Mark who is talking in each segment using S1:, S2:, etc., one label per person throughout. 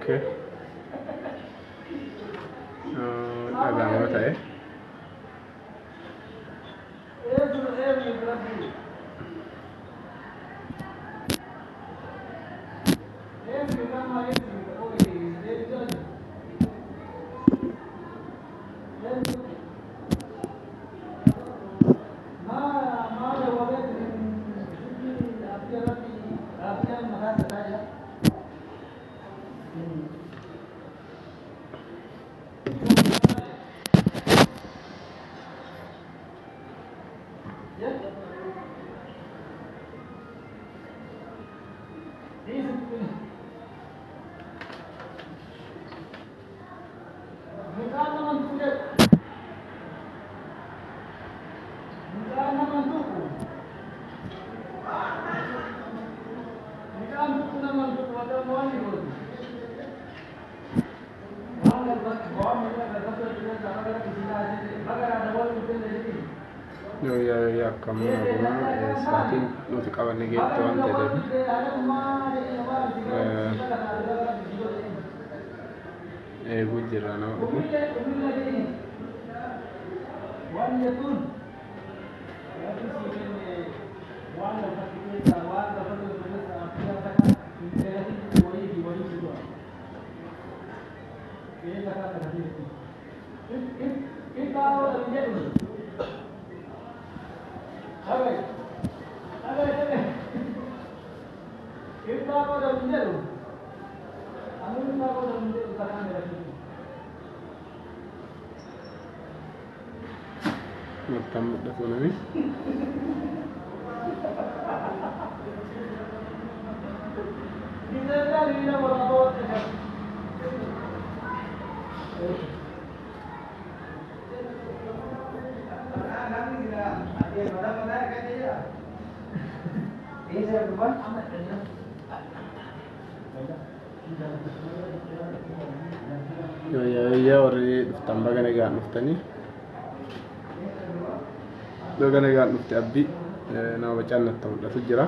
S1: Okay. Agak apa ya? Ya kamu guna saatiin nuti qabanne geettu waan ta'eef eeguu jirra nama dhufu. Makan mudah tu ni. Ya orang tambah kan agak nuftani. Dogana gaan dhufte abbi nama bacaannatti mul'atu jira.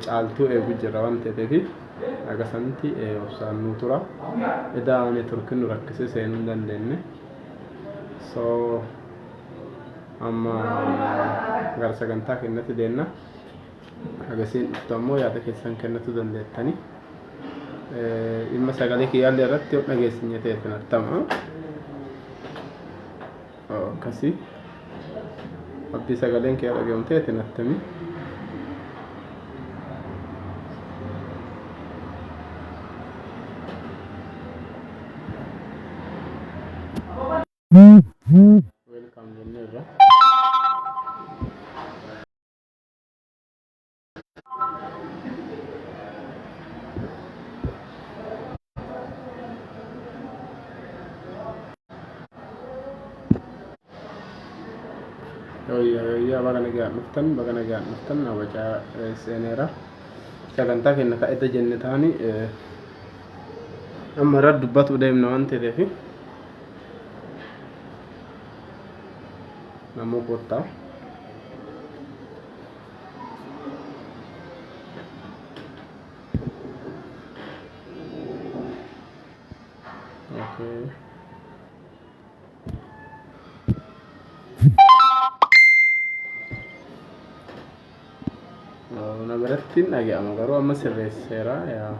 S1: Caaltuu eeguu jira waan ta'eef agasanti obsaan nu tura. Edaa neetworkiin nu rakkisee seenuu hin dandeenye. So amma gara sagantaa kennatti deemna. Agasiin dhuftu ammoo yaada keessan kennatu dandeettani. Dhimma sagalee kiyyaallee irratti yoo dhageessinye ta'e filattama. Akkasii. Abdi sagaleen kee dhagahamtee tinattami. Welcome jenneerra. Ya bagana gaan nuftan abaca seeneera. Sagantaa kenna ka'eta jenne taani amma irra dubbatu deemna waan ta'eef namoo kottaa. Okay. Nabarattiin dhaga'ama garuu amma sirreesseera yaa.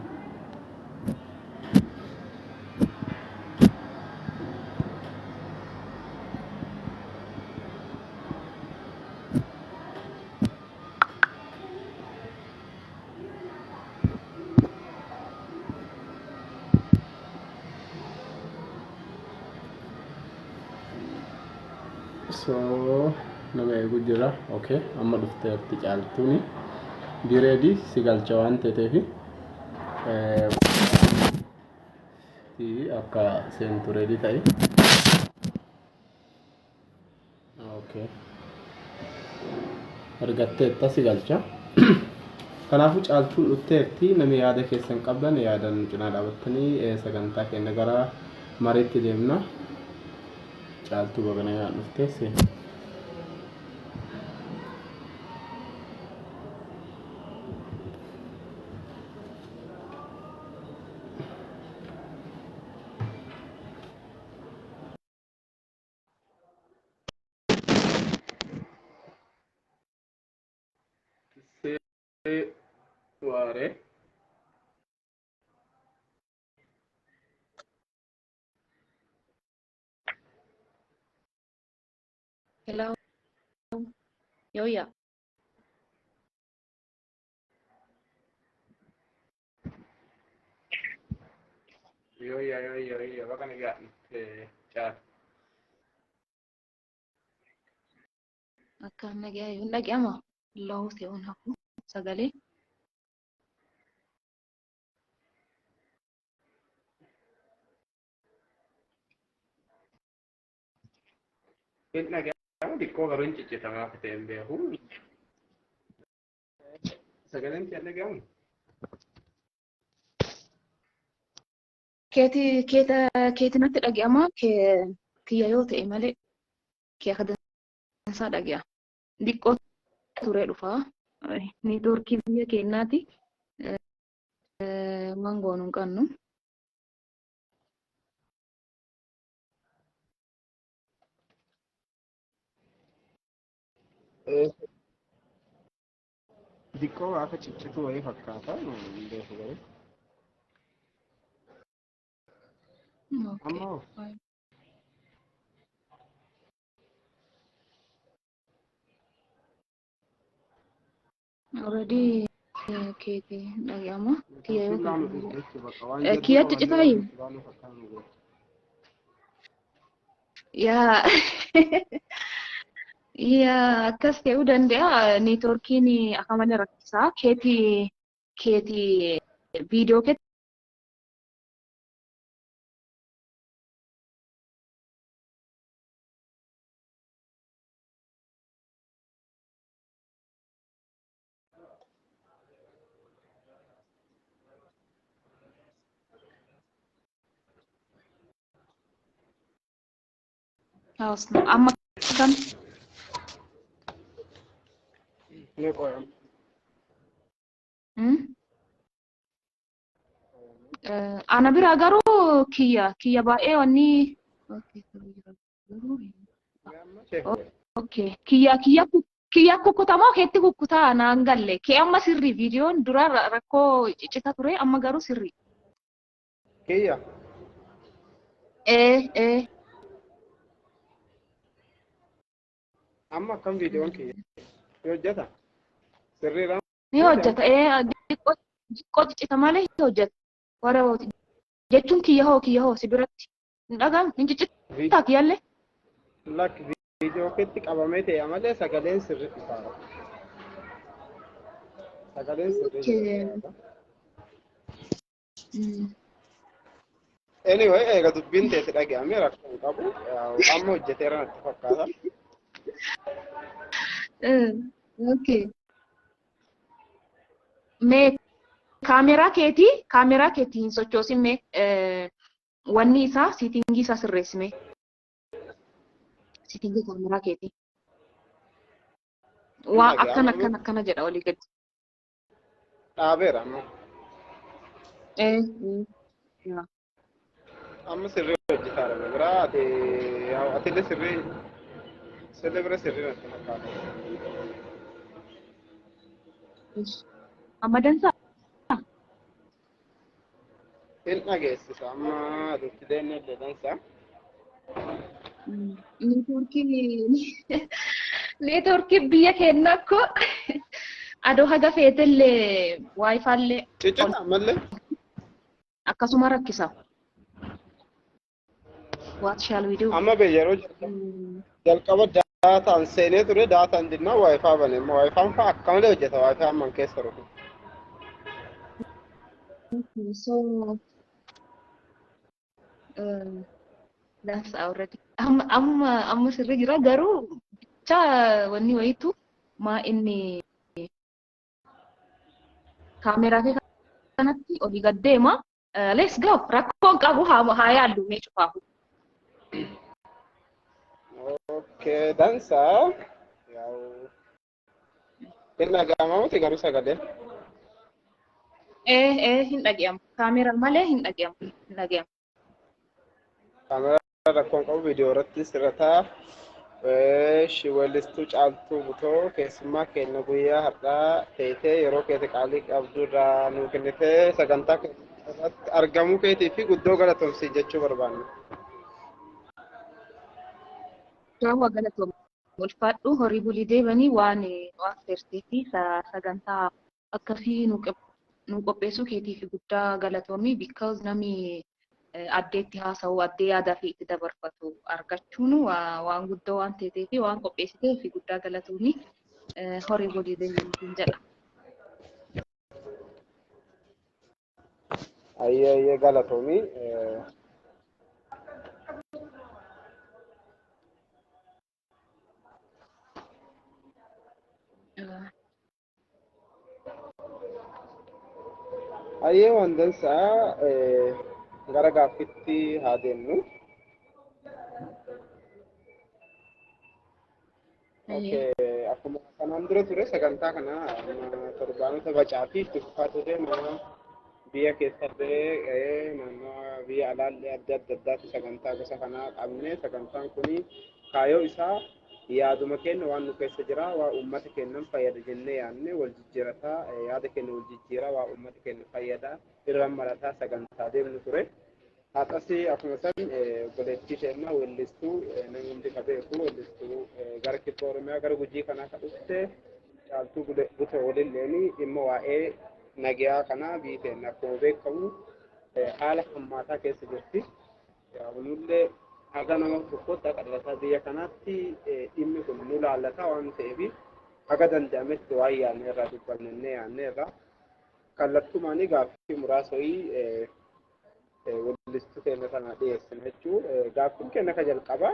S1: So nama eeguu jira. Okay, amma dhufteetti caaltuuni. Direedi si galcha waan ta'eef akka seentu reedi ta'e. Okay. Argatteetta si galcha. Kanaafuu caaltuun dhufteetti namni yaada keessan qabdan yaadan cinaa dhaabattanii sagantaa keenya gara mariitti deemna. Caaltuu baga nagaan dhuftee seena. Waare.
S2: Hello. Yo ya.
S1: Yo baga nagaan dhuftee caal.
S2: Akka nagaa yoo dhaga'ama. Allahu ta'uun hafu sagalee.
S1: Hin dhaga'amu xiqqoo garuu hin ciccitamaa akka ta'e hin beeku. Sagaleen kee dhaga'amu.
S2: Keeti natti dhaga'ama. Kiyya yoo ta'e malee kee akka dansaa dhaga'a. Xiqqoo turee dhufa. Neetwoorkii biyya keenyaati. Waan goonu hin qabnu.
S1: Xiqqoo akka ciccitu wayii fakkaata. Hin beeku garuu. Ammoo.
S2: Already keeti dhaga'ama. Kiyya yoo ta'e. Kiyya ciccitaayi. Yaa. Yaa akkas ta'uu danda'a. Neetwoorkiin akka malee rakkisaa. Keeti viidiyoo keetti. Amma kan.
S1: Ni qoyam.
S2: Ana bira garuu kiyya baay'ee wanni. Okay. Kiyya kukkutamoo keetti kukkutaa naan galle. Kee amma sirrii viidiyoon dura rakkoo ciccita ture amma garuu sirrii.
S1: Kiyya. Amma akkam viidiyoon kiyya ni hojjeta? Sirriidhaan?
S2: Ni hojjeta. Xiqqoo ciccita malee ni hojjeta. Warra jechuun kiyya hoo si biratti hin dhagahamu hin ciccita kiyyallee.
S1: Lakki viidiyoo keetti qabamee ta'e malee sagaleen sirrii isaadha. Sagaleen sirrii. Anyway, egaa dubbiin teetti dhaga'amee rakkoo hin qabu. Amma hojjeteera natti fakkaata.
S2: Okay. Mee kaameraa keetiin sochoosimee wanni isaa siitingii isaa sirreessimee. Siitingii kaameraa keetii. Waa akkana jedha olii gadi.
S1: Dhaabeera amma. Amma sirrii hojjetaadha biraa ati sirrii bira sirrii natti fakkaata.
S2: Amma dansaa.
S1: Hin dhageessisa amma aduutti deemnee illee dansaa.
S2: Neetwoorkii biyya keenyaa akkoo adoo haga feetellee waayifaallee.
S1: Ciccita ammallee.
S2: Akkasuma rakkisa. What shall we do?
S1: Amma yeroo jalqaba daataan seenee ture daataan dinnaa waayifaa bane amma waayifaan fa'aa akka malee hojjeta waayifaa amman keessa rufu.
S2: So that's already. Amma sirrii jira garuu bicha wanni wayitu maa inni kaameraa kee kanatti olii gad deema Let's go. Rakkoon qabu haa yaallu mee cufaafu.
S1: Okay, dansa. Yaa'u hin dhaga'amamuti garuu sagalee.
S2: Hin dhaga'amu. Kaameraan malee hin dhaga'amu. Hin dhaga'amu.
S1: Kaameraa rakkoon qabu viidiyoo irratti sirrataa. Weellistuu Caaltuu Butoo keessummaa keenya guyyaa har'aa teessee yeroo keessa qaalii qabdu irraa nuu kennitee sagantaa irratti argamuu keetii fi guddoo galatoomsii jechuu barbaanna.
S2: Jaawwa galatoom ulfaadhu horii bulii deebanii waan affeertee fi sagantaa akkasii nu qopheessuu keetii fi guddaa galatoomii because namni addeetti haasa'u addee yaadaa fi itti dabarfatu argachuun waan guddoo waan ta'ee fi waan qopheessitee fi guddaa galatoomii horii bulii deebanii jedha.
S1: Ayyee galatoomii. Ayyee waan dansaa gara gaaffitti haa deemnu. Akkuma kanaan dura ture sagantaa kana torbaanota bacaa fi itti fufaa ture nama biyya keessallee naannoo biyya alaallee adda addaatti sagantaa gosa kanaa qabne sagantaan kuni kaayyoo isaa yaaduma keenya waan nu keessa jira waa uummata keenyan fayyada jennee yaadne wal jijjiirataa yaada keenya wal jijjiiraa waa uummata keenya fayyada irraan marataa sagantaa deemnu ture. Haasasi akkuma san goleettii keenya weellistuu namni hundi qabeeku weellistuu gara kibba Oromiyaa gara Gujii kanaa kan dhufte Caaltuu Butoo waliin dhimma waa'ee nagaa kanaa biiteen akkuma beekamu haala hammaataa keessa jirti. Nullee haga nama tokkotti akka dhalataa biyya kanaatti dhimmi kun nu laallataa waan ta'eef haga danda'ametti waan yaadne irraa dubbannee yaadne irraa kallattumaan gaaffii muraasa wayii weellistuu keenya kana dhiyeessina jechuun gaaffiin keenya ka jalqabaa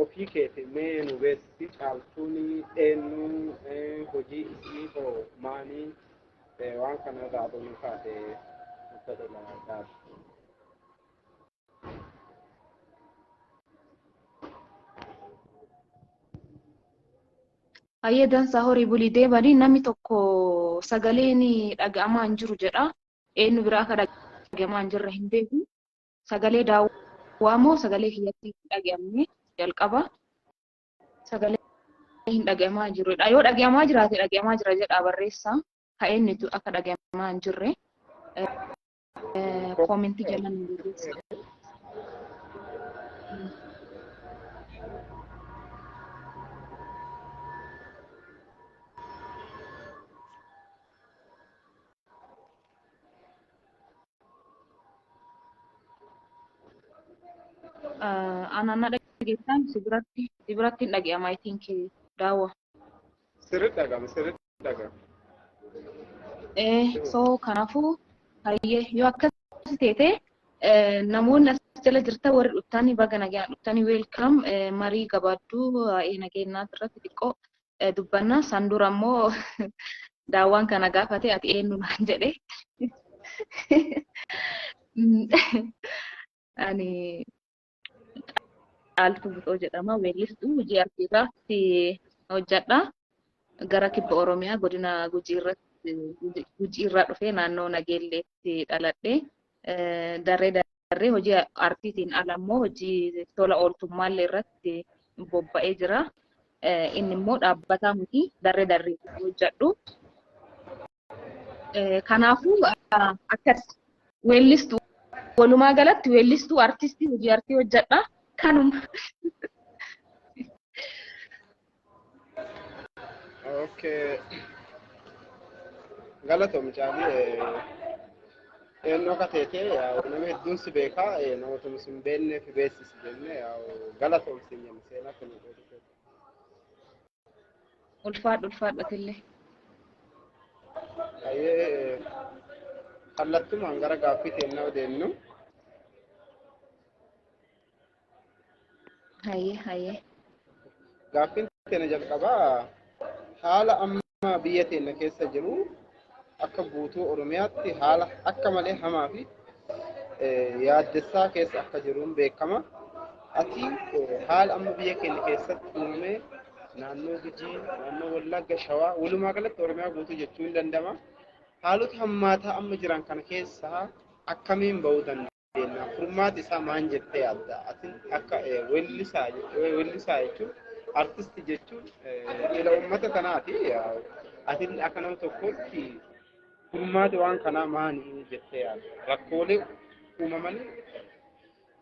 S1: ofii keetii mee nu beeksisi Caaltuun eenyu hojii isii hoo maanii waan kana irraa aduu taate uffata ilaalaa.
S2: Ayyee dansaa horii bulii deebanii namni tokko sagaleen dhaga'amaa hin jiru jedha. Eenyu biraa akka dhaga'amaa hin jirre hin beeku. Sagalee daawwaa moo sagalee kiyyatti dhaga'amne jalqaba. Sagalee hin dhaga'amaa jirudha. Yoo dhaga'amaa jiraate dhaga'amaa jira jedha barreessaa. Eenyu akka dhaga'amaa hin jirre koomentii jala nu barreessa. Anana dhageessan sibiratti dhaga'ama I think daawwa.
S1: Sirriitti dhaga'ama.
S2: So kanaafuu hayyee yoo akkas teete namoonni as jala jirtan warri dhuftanii baga nagaa dhuftanii welcome marii gabaabduu nageenyaa irratti xiqqoo dubbannaa san dura immoo daawwaan kana gaafate ati eenyu naan jedhe ani Caaltuu Butoo jedhama weellistuu hojii artiirratti hojjedha gara kibba Oromiyaa godina Gujii irraa dhufee naannoo Nageelleetti dhaladhe darree hojii artiitiin ala immoo hojii tola ooltummaallee irratti bobba'ee jira. Inni immoo dhaabbataa miti darree hojjedhu. Kanaafuu akkas weellistuu walumaa galatti weellistuu artistii hojii artii hojjedha. Kanuma.
S1: Okay. Galatoom Caalii eenyu akka teete nama hedduun si beekaa namoota sin beeknee fi beeksisi jennee galatoom si jenna seenaa kun
S2: ulfaadhatillee.
S1: Kallattumaan gara gaaffii teennaa deemnu.
S2: Hayyee.
S1: Gaaffiin teenya jalqabaa haala amma biyya teenya keessa jiru akka guutuu Oromiyaatti haala akka malee hamaa fi yaaddessaa keessa akka jiruun beekama. Ati haala amma biyya keenya keessatti uumamee naannoo Gujii, naannoo Wallagga, Shawaa, walumaa galatti Oromiyaa guutuu jechuu hin danda'ama. Haalota hammaataa amma jiran kana keessaa akkamiin bahuu dandeenya? Furmaati isaa maal jettee yaadda? Ati akka weellisaa jechuun artistii jechuun ila uummata kanaati. Ati akka nama tokkotti furmaati waan kanaa maali jettee yaadda? Rakkoolee uumamanii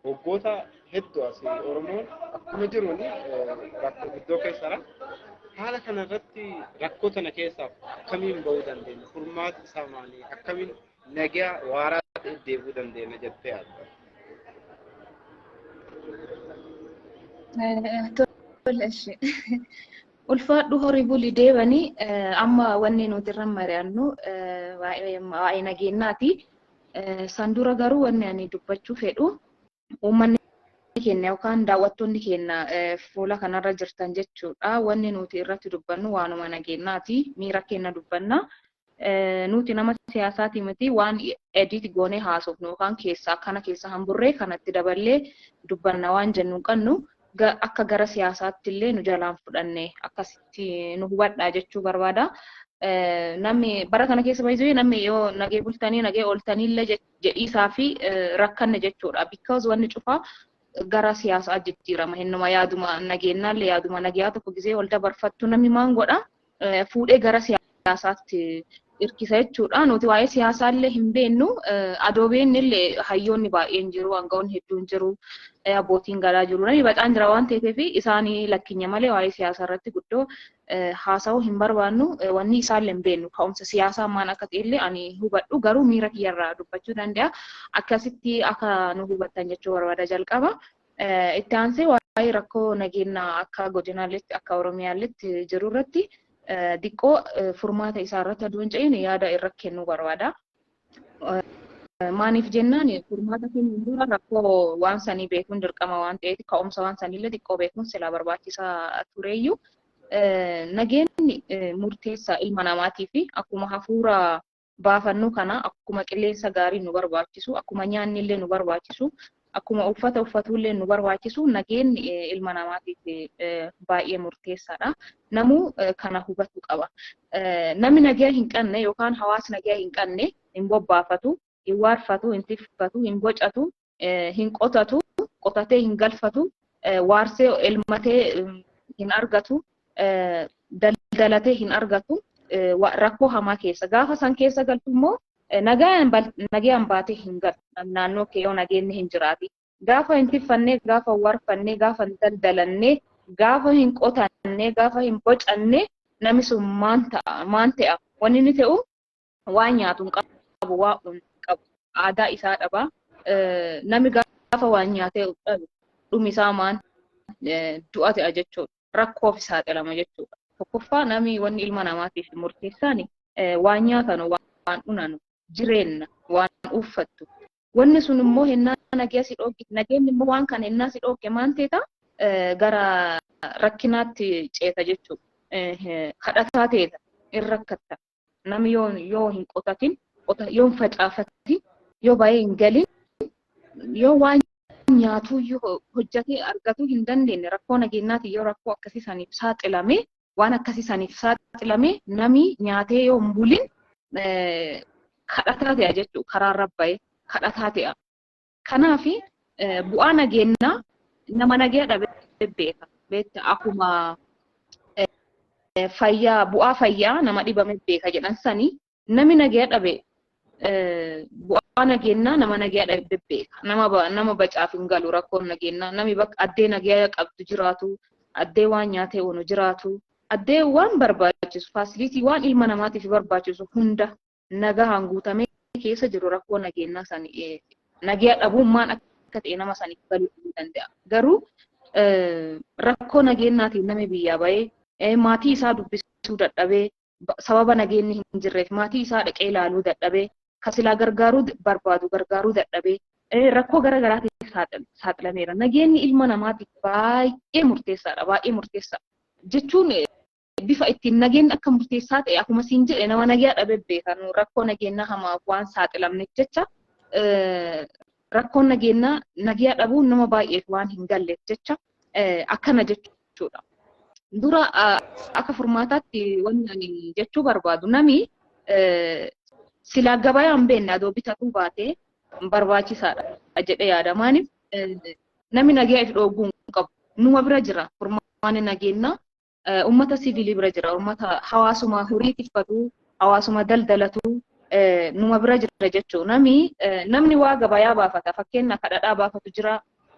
S1: waggoota hedduu asii Oromoon akkuma jiruun rakkoo guddoo keessadha. Haala kanarratti rakkoo kana keessaa akkamiin bahuu dandeenya? Furmaati isaa maali? Akkamiin nagaa waaraa ta'e deebuu dandeenya jettee yaadda?
S2: Ulfaadhu horii bulii deebanii amma wanni nuti irra mari'annu waa'ee nageenyaati. San dura garuu wanni ani dubbachuu fedhu uummanni keenya yookaan daawwattoonni keenya fuula kanarra jirtan jechuudha. Wanni nuti irratti dubbannu waanuma nageenyaati. Miira keenya dubbanna. Nuti nama siyaasaati miti waan edit goonee haasofnu yookaan keessaa kana keessa hamburree kanatti daballee dubbanna waan jennu qabnu akka gara siyaasaatti illee nu jalaan fudhanne akkasitti nu hubadhaa jechuu barbaada. Namni bara kana keessa baay'ee namni yoo nagee bultanii nagee ooltanii illee jedhiisaa fi rakkanne jechuudha. Because wanni cufaa gara siyaasaa jijjiirama. Innuma yaaduma nageenyaallee yaaduma nagaa tokko gisee ol dabarfattu namni maan godha fuudhee gara siyaasaatti irkisa jechuudha. Nuti waa'ee siyaasaallee hin beennu adoobeen illee hayyoonni baay'een jiru, aangawoonni hedduun jiru, abbootiin gadaa jiru. Namni baxaan jira waan ta'eef isaanii lakkinya malee waa'ee siyaasaa irratti guddoo haasa'uu hin barbaannu. Wanni isaallee hin beennu. Ka'umsa siyaasaa maan akka ta'ellee ani hubadhu garuu miira kiyyarraa dubbachuu danda'a. Akkasitti akka nu hubattan jechuu barbaada jalqaba. Itti aansee waa'ee rakkoo nageenyaa akka godinaalletti akka Oromiyaalletti jiru irratti diqqoo furmaata isaa irratti aduun ce'in yaada irratti kennuu barbaada. Maaniif jennaan furmaata kennuun dura rakkoo waan sanii beekuun dirqama waan ta'eef ka'umsa waan saniillee xiqqoo beekuun silaa barbaachisaa tureeyyuu nageenyi murteessaa ilma namaatii fi akkuma hafuura baafannuu kana akkuma qilleensa gaarii nu barbaachisu akkuma nyaanni illee nu barbaachisu akkuma uffata uffatullee nu barbaachisu nageenyi ilma namaatiif baay'ee murteessaadha. Namuu kana hubatu qaba. Namni nagaa hin qabne yookaan hawaasni nagaa hin qabne hin bobbaafatu, hin waarfatu, hin tiffatu, hin bocatu, hin qotatu, qotatee hin galfatu, waarsee elmatee hin argatu, daldalatee hin argatu, rakkoo hamaa keessa. Gaafa san keessa galtu immoo nagaan baatee hin galu. Naannoo kee yoo nageenyi hin jiraati. Gaafa hin tiffannee, gaafa warfannee, gaafa hin daldalannee, gaafa hin qotanne, gaafa hin bocanne namni sun maan ta'a? Wanni inni ta'u waan nyaatu hin qabu, waan hin qabu. Aadaa isaa dhaba. Namni gaafa waan nyaatee dhabu dhumi isaa maan du'a ta'a jechuudha. Rakkoof saaxilama jechuudha. Tokkoffaa namni wanni ilma namaatiif murteessaan waan nyaatanu, waan dhuganu, jireenya, waan uffattu. Wanni sun immoo hennaa nagaa si dhooge, nageenyi immoo waan kana hennaa si dhooge maan ta'eeta gara rakkinaatti ceeta jechuudha. Kadhataa ta'eeta, in rakkatta. Namni yoo hin qotatin, yoo hin facaafatin, yoo baay'ee hin galin, yoo waan nyaatuu hojjetee argatuu hin dandeenye rakkoo nageenyaati yoo rakkoo akkasii saniif saaxilame waan akkasii saniif saaxilame namni nyaatee yoo hin bulin kadhataa ta'a jechuudha. Karaa rabbaa'ee kadhataa ta'a. Kanaaf bu'aa nageenyaa nama nagaa dhabee beeka. Akkuma fayyaa bu'aa fayyaa nama dhibame beeka jedhan sanii namni nagaa dhabe bu'aa nageenyaa nama nagaa dhabe beeka. Nama bacaaf hin galu rakkoon nageenyaa. Namni bakka addee nagaa qabdu jiraatu, addee waan nyaatee oolu jiraatu, addee waan barbaachisu, faasilitii waan ilma namaatiif barbaachisu hunda nagaan guutamee keessa jiru rakkoo nageenyaa sanii nagaa dhabummaan akka ta'e nama saniif galuu danda'a. Garuu rakkoo nageenyaatiin namni biyyaa bahee maatii isaa dubbisuu dadhabee sababa nageenyi hin jirreef maatii isaa dhaqee ilaaluu dadhabee kasilaa gargaaruu barbaadu gargaaruu dadhabee rakkoo garaagaraatiif saaxilameera. Nageenyi ilma namaatiif baay'ee murteessaadha. Baay'ee murteessaa jechuun bifa ittiin nageenyi akka murteessaa ta'e akkuma siin jedhe nama nagaa dhabe beekan rakkoo nageenyaa hamaaf waan saaxilamneef jecha rakkoon nageenyaa nagaa dhabuun nama baay'eef waan hin galleef jecha akkana jechuudha. Dura akka furmaataatti wanni ani jechuu barbaadu nami silaa gabayaa hin beekne adoo bitatuu baatee barbaachisaadha jedhee yaada. Maaliif nami nagaa if dhooguu hin qabu. Numa bira jira furmaanni nageenyaa. Ummata siviilii bira jira, ummata hawaasuma horii tiffatu, hawaasuma daldalatu numa bira jira jechuudha. Namni waa gabayaa baafata. Fakkeenya ka dhadhaa baafatu jira,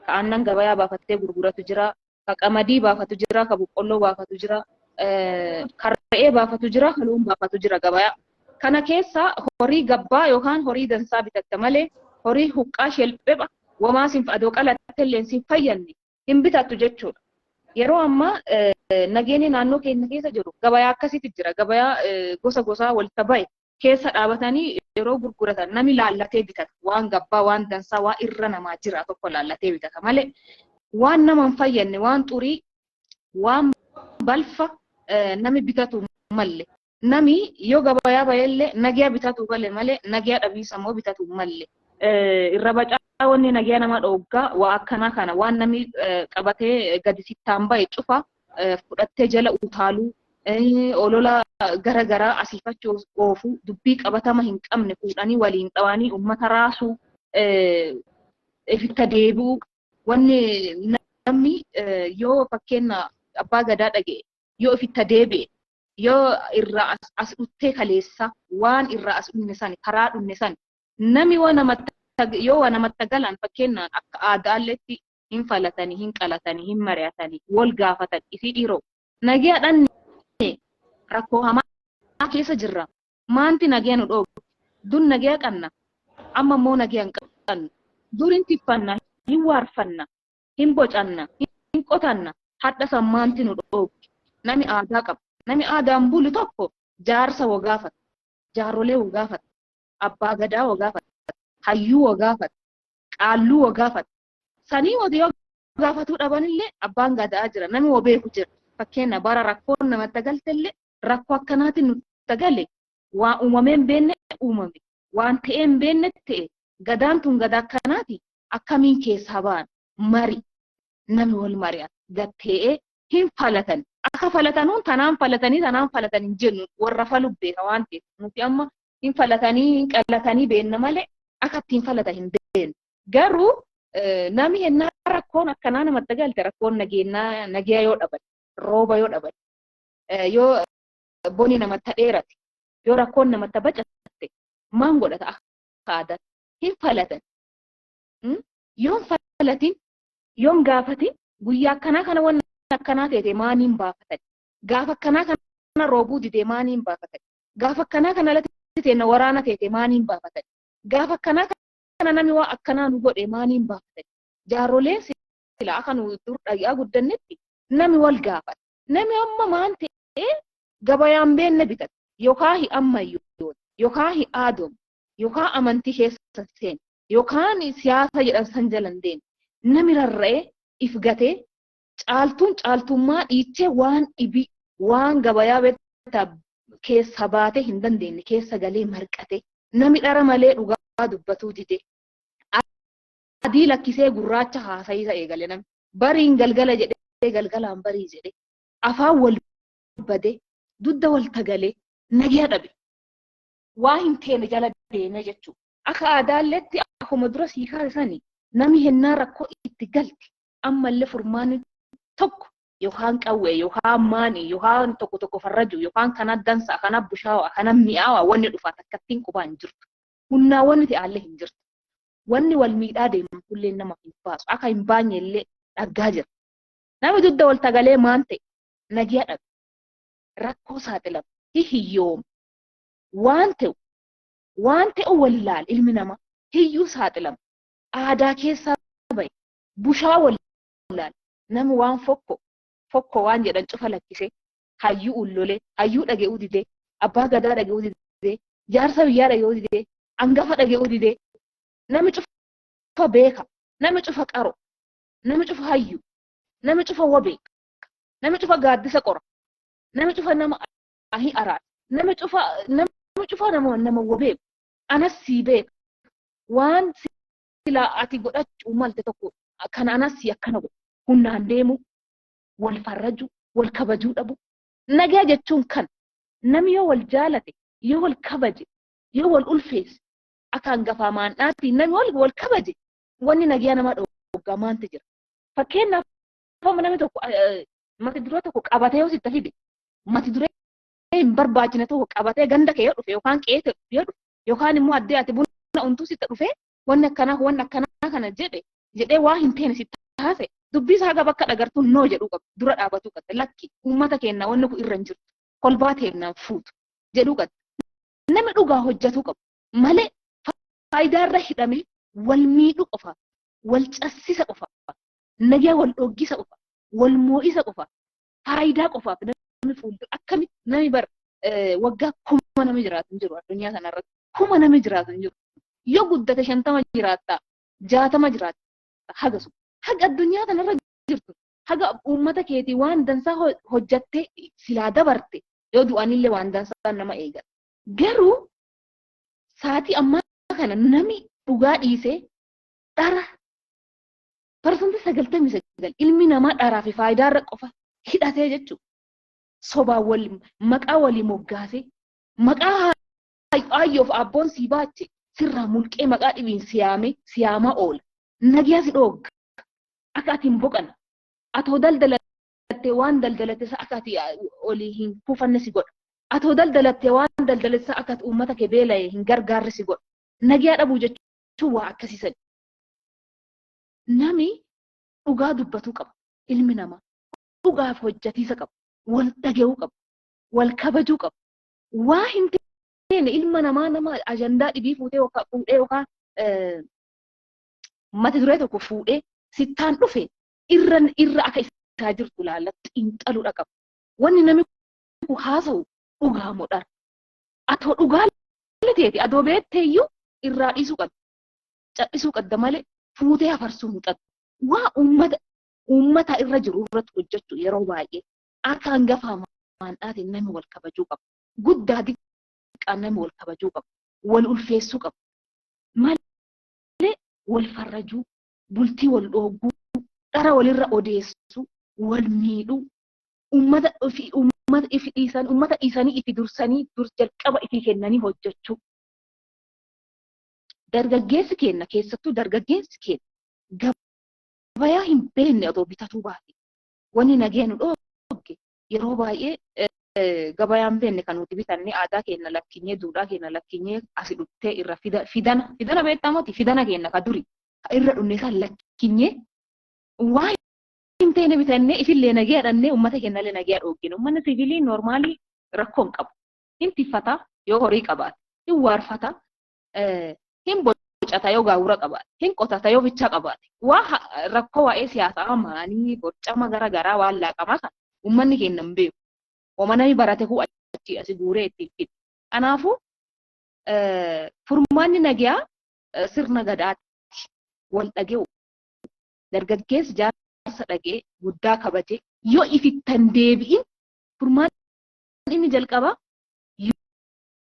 S2: ka aannan gabayaa baafatee gurguratu jira, ka qamadii baafatu jira, ka boqqolloo baafatu jira, ka re'ee baafatu jira, ka loon baafatu jira gabayaa. Kana keessa horii gabbaa yookaan horii dansaa bitatte malee horii huqqaa shelphepha wamaa siin adoo qalattellee siin fayyanne hin bitattu jechuudha. Yeroo ammaa nageenyi naannoo keenya keessa jiru gabayaa akkasitti jira. Gabayaa gosa gosaa walitti bahe keessa dhaabatanii yeroo gurguratan nami laallatee bitata. Waan gabbaa, waan dansaa, waan irra namaa jira tokko laallatee bitata malee waan nama hin fayyanne, waan xurii, waan balfa nami bitatu malle. Nami yoo gabayaa bahellee nagaa bitatu malee nagaa dhabiisa immoo bitatu malle. Irra bacaa wanni nagaa nama dhooggaa waa akkanaa kana waan nami qabatee gadi sittaan bahe cufa fudhattee jala utaaluu olola garagaraa asiifachuu oofuu dubbii qabatama hin qabne fuudhanii waliin dhawanii uummata raasuu ifitta deebi'uu wanni namni yoo fakkeenya abbaa gadaa dhaga'e yoo ifitta deebi'e yoo irraa as dhuttee kaleessa waan irraa as dhunne sani karaa dhunne sani nami waan namatti yoo waan namatti galan fakkeenyaan akka aadaalletti hin falatanii, hin qalatanii, hin mari'atanii, wal gaafatan isii dhiiroo. Nagaadhaan rakkoo hamaa keessa jirra. Maanti nagaa nu dhoobu? Dur nagaa qabna. Amma immoo nagaa hin qabnu. Dur hin tiffanna, hin waarfanna, hin bocanna, hin qotanna. Hadha sammaanti nu dhoobu. Nami aadaa qaba. Nami aadaan bulu tokko jaarsa woo gaafata. Jaarolee woo gaafata. Abbaa gadaa woo gaafata. Hayyuu woo gaafata. Qaalluu woo gaafata. Sanii wadi yoo gaafatuu dhabanillee abbaan gadaa jira. Nami woo beeku jira. Fakkeenya bara rakkoon namatti galtellee rakkoo akkanaatiin nutti gale waan uumameen beenne uumame. Waan ta'een beenne ta'e gadaan tun gadaa akkanaati akkamiin keessaa ba'an mari nami wal mari'a gattee hin falatan. Akka falatanuun tanaan falatan hin jennu warra falu beeka waan ta'eef nuti amma hin falatanii hin qallatanii beenna malee akka ittiin falata hin beeknu. Garuu nami hennaa rakkoon akkanaa namatti galte rakkoon nagaa yoo dhaban rooba yoo dhaban yoo boni namatti dheerate yoo rakkoon namatti bacatte maan godhata akka aadaa hin falatan. Yoon falatin yoon gaafatin guyyaa akkanaa kana waan akkanaa ta'e maaniin baafatan gaafa akkanaa kana roobuu didee maaniin baafatan gaafa akkanaa kana latti ta'e waraana ta'e maaniin baafatan gaafa akkanaa kana nami waa akkanaa nu godhe maaniin baafatan jaaroleen sila akka nu dur dhagaa guddannetti nami wal gaafata nami amma maan ta'e gabayaan beenne bitata yookaan hi ammayyuu yookaan hi aadom yookaan amantii keessa seen yookaan siyaasa jedhan san jalan deemu nami rarra'ee if gatee caaltummaa dhiichee waan dhibii waan gabayaa beektaa keessa baatee hin dandeenye keessa galee marqate nami dhara malee dhugaa dubbatuu dide adii lakkisee gurraacha haasayisa eegale nami bariin galgala jedhee galgalaan barii jedhe afaan wal bade dudda wal tagalee nagaa dhabe waa hin teene jala deeme jechuudha. Akka aadaalletti akkuma dura siikaa sanii nami hennaa rakkoo itti galti ammallee furmaanni tokko yookaan qawwee yookaan maanii yookaan tokko farraju yookaan kana dansa kana bushaawa kana mi'aawa wanni dhufaat akkattiin qubaa hin jirtu. Hunnaa wanni ta'allee hin jirtu. Wanni wal miidhaa deeman kulleen nama hin baasu akka hin baanye illee dhaggaa jira. Nami dudda wal tagalee maan ta'e nagaa dhabe rakkoo saaxilama hiyyooma waan ta'u wal ilaala ilmi namaa hiyyuu saaxilama aadaa keessaa bahe bushaa wal ilaala nami waan fokko waan jedhan cufa lakkisee hayyuu ullolee hayyuu dhage'uu didee abbaa gadaa dhage'uu didee jaarsa biyyaa dhage'uu didee angafa dhage'uu didee nami cufa beeka nami cufa qaro nami cufa hayyuu nami cufa wabeeka nami cufa gaaddisa qora nama cufa nama ahi araat nama cufa nama wabee anas sii beek waan silaa ati godhachuu malte tokko kan anas sii akkana godhu humnaan deemu wal farraju wal kabajuu dhabu nagaa jechuun kan namni yoo wal jaalate yoo wal kabaje yoo wal ulfeesse akaan gafaa maandhaatti namni wal kabaje wanni nagaa nama dhoogaa maante jira fakkeenyaaf namni tokko mati duree tokko qabatee yoo sitti fide mati duree hin barbaachine tokko qabatee ganda kee dhufe yookaan qeete dhufe yookaan immoo addee ati buna untuu sitti dhufe wanni akkanaa kana jedhee waa hin teene sitti taase dubbii isaa haga bakka dhagartuun noo jedhuu qabdi dura dhaabatuu qabdi lakki uummata keenya wanni kun irra hin jirtu kolbaa teennaan fuutu jedhuu qabdi namni dhugaa hojjetuu qabu malee faayidaarra hidhame wal miidhuu qofa wal cassisa qofa nagaa wal dhoggisa qofa wal moo'isa qofa faayidaa qofaaf namni fuuldura akkamitti namni bar waggaa 1000 namni jiraatu hin jiru addunyaa kanarratti 1000 namni jiraatu hin jiru yoo guddate 50 jiraatta 60 jiraatta hagasu haga addunyaa kanarra jirtu haga uummata keetii waan dansaa hojjattee silaa dabarte yoo du'anillee waan dansaa nama eegata garuu saatii ammaa kana namni dhugaa dhiisee dhara parsantii 99 ilmi namaa dharaa fi faayidaarra qofa hidhatee jechuudha. Sobaa wal maqaa walii moggaasee maqaa ayyoof abboon sii baache sirraa mulqee maqaa dhibiin siyaamaa oola. Nagiyaa si dhoogga. Akka ati hin boqanne. Atoo daldalattee waan daldalatte isa akka ati olii hin kuufanne si godha. Atoo daldalattee waan daldalatte isa akka ati uummata kee beela'ee hin gargaarre si godha. Nagiyaa dhabuu jechuun waa akkasiisan. Nami dhugaa dubbatuu qaba. Ilmi namaa dhugaaf hojjatiisa qaba. Wal dhaga'uu qaba. Wal kabajuu qaba. Waa hin teene ilma namaa nama ajandaa dhibii fuutee yookaan mata duree tokko fuudhee sittaan dhufe irra akka isaa jirtu laallatti xiinxaluudha qaba. Wanni namni kun haasa'u dhugaa moo dhara. Atoo dhugaa teeti adoo beekteeyyuu irraa dhiisuu qabda. Cabsisuu qabda malee fuutee hafarsuu hin qabdu. Waa uummata irra jiru irratti hojjechuu yeroo baay'ee akka hangafaa maandhaatiin namni wal kabajuu qaba. Guddaa xiqqaan namni wal kabajuu qaba. Wal ulfeessuu qaba. Malee wal farrajuu, bultii wal dhooguu, dhara walirra odeessuu, wal miidhuu, uummata dhiisanii ifi dursanii jalqaba ifi kennanii hojjechuu. Dargaggeessi keenya keessattuu dargaggeessi keenya gabayaa hin beekne otoo bitatuu baate wanni nagee nu dhoogge yeroo baay'ee gabayaa hin beekne kan nuti bitanne aadaa keenya lakkinyee duudhaa keenya lakkinyee asi dhuftee irra fidana beektamooti fidana keenya ka duri irra dhunne isaan lakkinyee waa hin teene bitannee ifillee nagee hadhannee uummata keenyallee nagee dhogginu uummanni siviilii noormaalii rakkoo hin qabu hin tiffata yoo horii qabaate hin waarfata hin bocata yoo gaawura qabaate hin qotata yoo bichaa qabaate waa rakkoo waa'ee siyaasaa maanii bocama garaagaraa waan laaqamaa kan uummanni keenya hin beeku ooma namni barate kuu achi asi guuree ittiin fide kanaafuu furmaanni nagaa sirna gadaatti wal dhage'u dargaggeessi jaarsa dhagee guddaa kabaje yoo ifittan deebi'in furmaanni inni jalqaba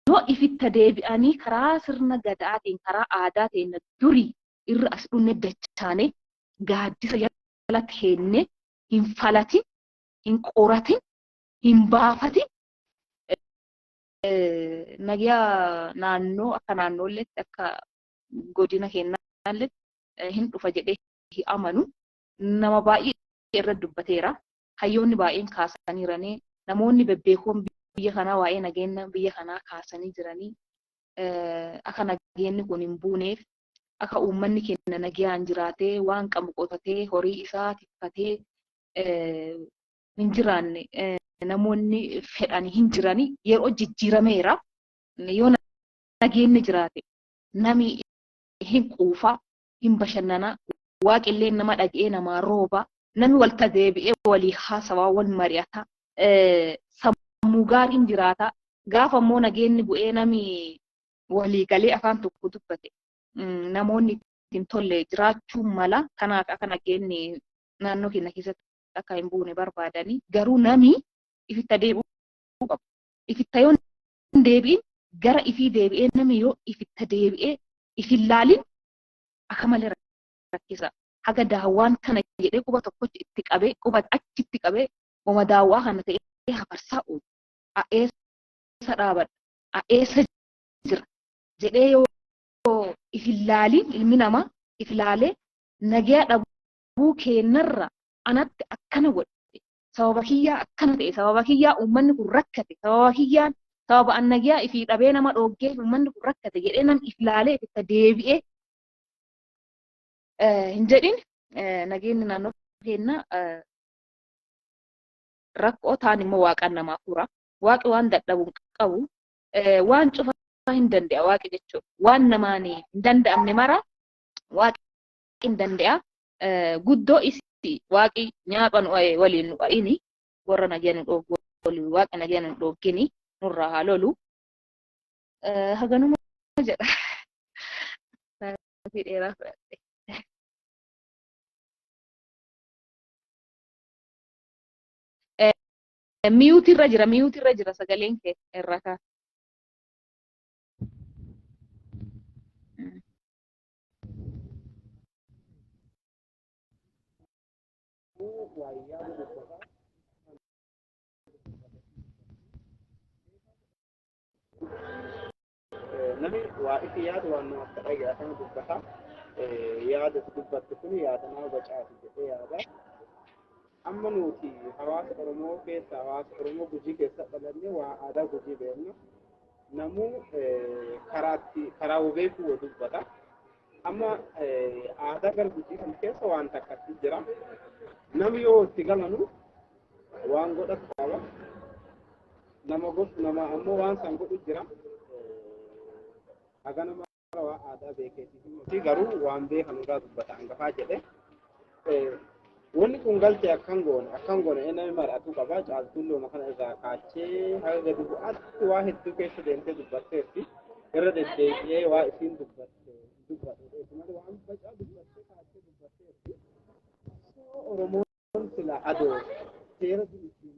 S2: yoo ifitta deebi'anii karaa sirna gadaatiin karaa aadaatiin durii irra as dhunne dachaane gaaddisa jalatti heenne hin falatin hin qoratin hin baafatin nagaa naannoo akka naannoolletti akka godina keenyaalletti hin dhufa jedhee hin amanu nama baay'ee irra dubbateera hayyoonni baay'een kaasaniiranii namoonni bebbeekoon biyya kanaa waa'ee nageenya biyya kanaa kaasanii jiranii akka nageenyi kun hin buuneef akka uummanni keenya nagaan jiraatee waan qabu qotatee horii isaa tiffatee hin jiraanne namoonni fedhan hin jiranii yeroo jijjiirameera yoo nageenyi jiraate nami hin quufaa hin bashannanaa waaqillee nama dhaga'ee namaa rooba nami walta deebi'ee walii haasawaa wal mari'ata sammuu gaariin jiraata gaafa immoo nageenyi bu'ee nami walii galee afaan tokko dubbate namoonni ittiin tolle jiraachuu mala kanaaf akka nageenyi naannoo keenya keessatti akka hin buune barbaadanii garuu nami ifitta deebi'u qabu. Ifitta yoo deebi'in gara ifii deebi'ee namni yoo ifitta deebi'ee ifin laalin akka malee rakkisa. Haga daawwaan kana jedhee quba tokkochi itti qabee quba achitti qabee oma daawwaa kana ta'ee hafarsaa oolu. Eessa dhaabadha? Eessa jira? Jedhee yoo ifin laalin ilmi namaa if laalee nagaa dhabuu keenyarra anatti akkana godhe. Sababa kiyyaa akkana ta'e, sababa kiyyaa uummanni kun rakkate, sababa kiyyaan sababa an nagaa ifii dhabee nama dhoggee uummanni kun rakkate jedhee namni if laalee itti deebi'ee hin jedhin nageenyi naannoo keenya rakkoo ta'an immoo waaqaan namaa fura. Waaqi waan dadhabu qabu waan cufa hin danda'a waaqi jechuudha. Waan namaan hin danda'amne mara waaqi hin danda'a. Guddoo isi waaqi nyaaphan waliin nu dha'ini warra nagaa nu dhoogu waaqi nagaa nu dhoogini nurraa haa lolu. Haganuma jedha. Dheeraa fudhadhe. Miyuutirra jira sagaleen kee irra kaa.
S1: Namni waa itti yaadu waan nu akka dhagaa kana dubbata. Yaada dubbattu kun yaada nama bacaati jedhee yaada. Amma nuti hawaasa Oromoo keessa hawaasa Oromoo Gujii keessa dhalannee waa aadaa Gujii beekna. Namuu karaa hubeeku dubbata. Amma aadaa gar Gujii kan keessa waan takkatti jira. Namni yoo itti galanu waan godhatu qaba. Nama ammoo waan san godhu jira. Haga nama waa aadaa beekeeti garuu waan beekan irraa dubbata hangafaa jedhe. Wanni kun galtee akkan goone namni mar'atu qaba. Caaltuun looma kana irraa kaachee haga gadi bu'aatti waa hedduu keessa deemtee dubbatteetti. Irra deddeebi'ee waa isiin dubbatte malee waan bacaa dubbattee kaachee dubbatteetti. Oromoon sila adoo seera ittiin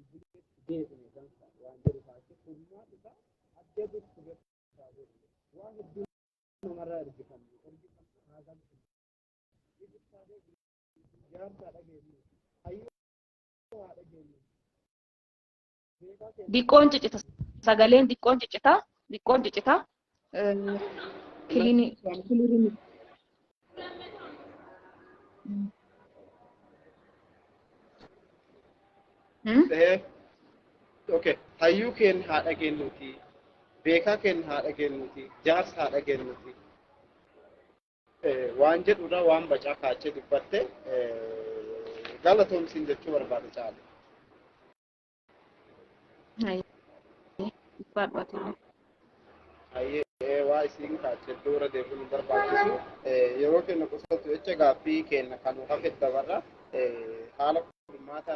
S1: deebine dansa waan jedhu kaachee furmaata isaa addee dursu waan hedduu namarraa ergifamu haagam
S2: Diqqoon ciccita sagaleen diqqoon ciccita kiliini.
S1: Okay, hayyuu keenya haa dhageenyuti, beekaa keenya haa dhageenyuti, jaarsa haa dhageenyuti. Waan jedhudha waan bacaa kaachee dubbatte galatoomsiin jechuu barbaada caala. Waa isiin kaachee dura deebiin barbaachisu yeroo keenya qusatu jecha gaaffii keenya kan hafet dabarra haala furmaata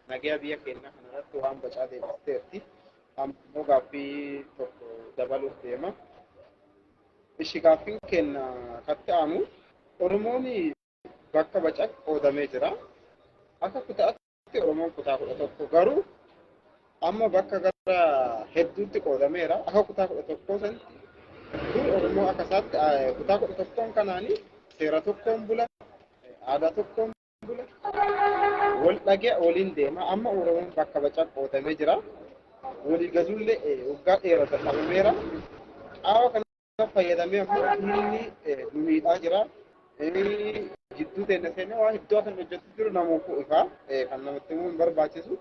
S1: nagaa biyya keenya kanarratti waan bacaa deebisteerti. Ammoo gaaffii tokko dabaluuf deema. Ishi gaaffiin keenya katta'amu Oromoon bakka bacaa qoodamee jira. Akka kutaatti Oromoon kutaa 11 garuu amma bakka gara hedduutti qoodameera. Akka kutaa 11 sanatti Oromoo akkasaatti kutaa 11 kanaanii seera tokkoon bula, aadaa tokkoon bula, wal dhagee waliin deema. Amma Oromoon bakka bacaa qoodamee jira. Walii galuullee waggaa dheerata qabameera. Qaawa kana fayyadamee ammoo inni nu miidhaa jira. Jidduu teenya seenee waan iddoo kan hojjetu jiru namoota ifaa kan namatti immoo hin barbaachisu.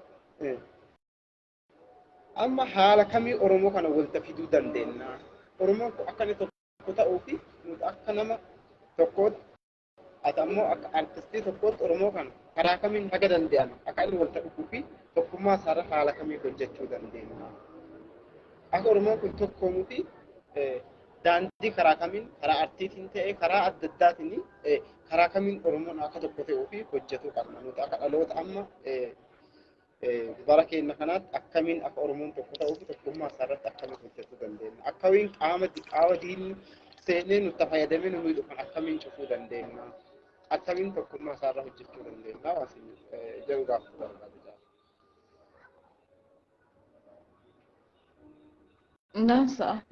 S1: Amma haala kamii Oromoo kana walitti fiduu dandeenya? Oromoon akka inni tokko ta'uu fi nuti akka nama tokkootti ati ammoo akka artistii tokkootti Oromoo kana karaa kamiin haga danda'an akka inni walitti dhufuu fi tokkummaa isaarra haala kamii hojjechuu dandeenya? Akka Oromoon kun tokkoomuu fi daandii karaa kamiin karaa artiitiin ta'ee karaa adda addaatiin karaa kamiin Oromoon akka tokko ta'uu fi hojjetuu qabna. Nuti akka dhaloota amma bara keenya kanaatti akkamiin akka Oromoon tokko ta'uu fi tokkummaa isaarratti akkamiin hojjechuu dandeenya? Akkamiin qaama diinni seenee nutti fayyadamee nu miidhu kan akkamiin cufuu dandeenya? Akkamiin tokkummaa isaarra hojjechuu dandeenya? Waan jedhu gaafachuu barbaada.
S2: Dansa.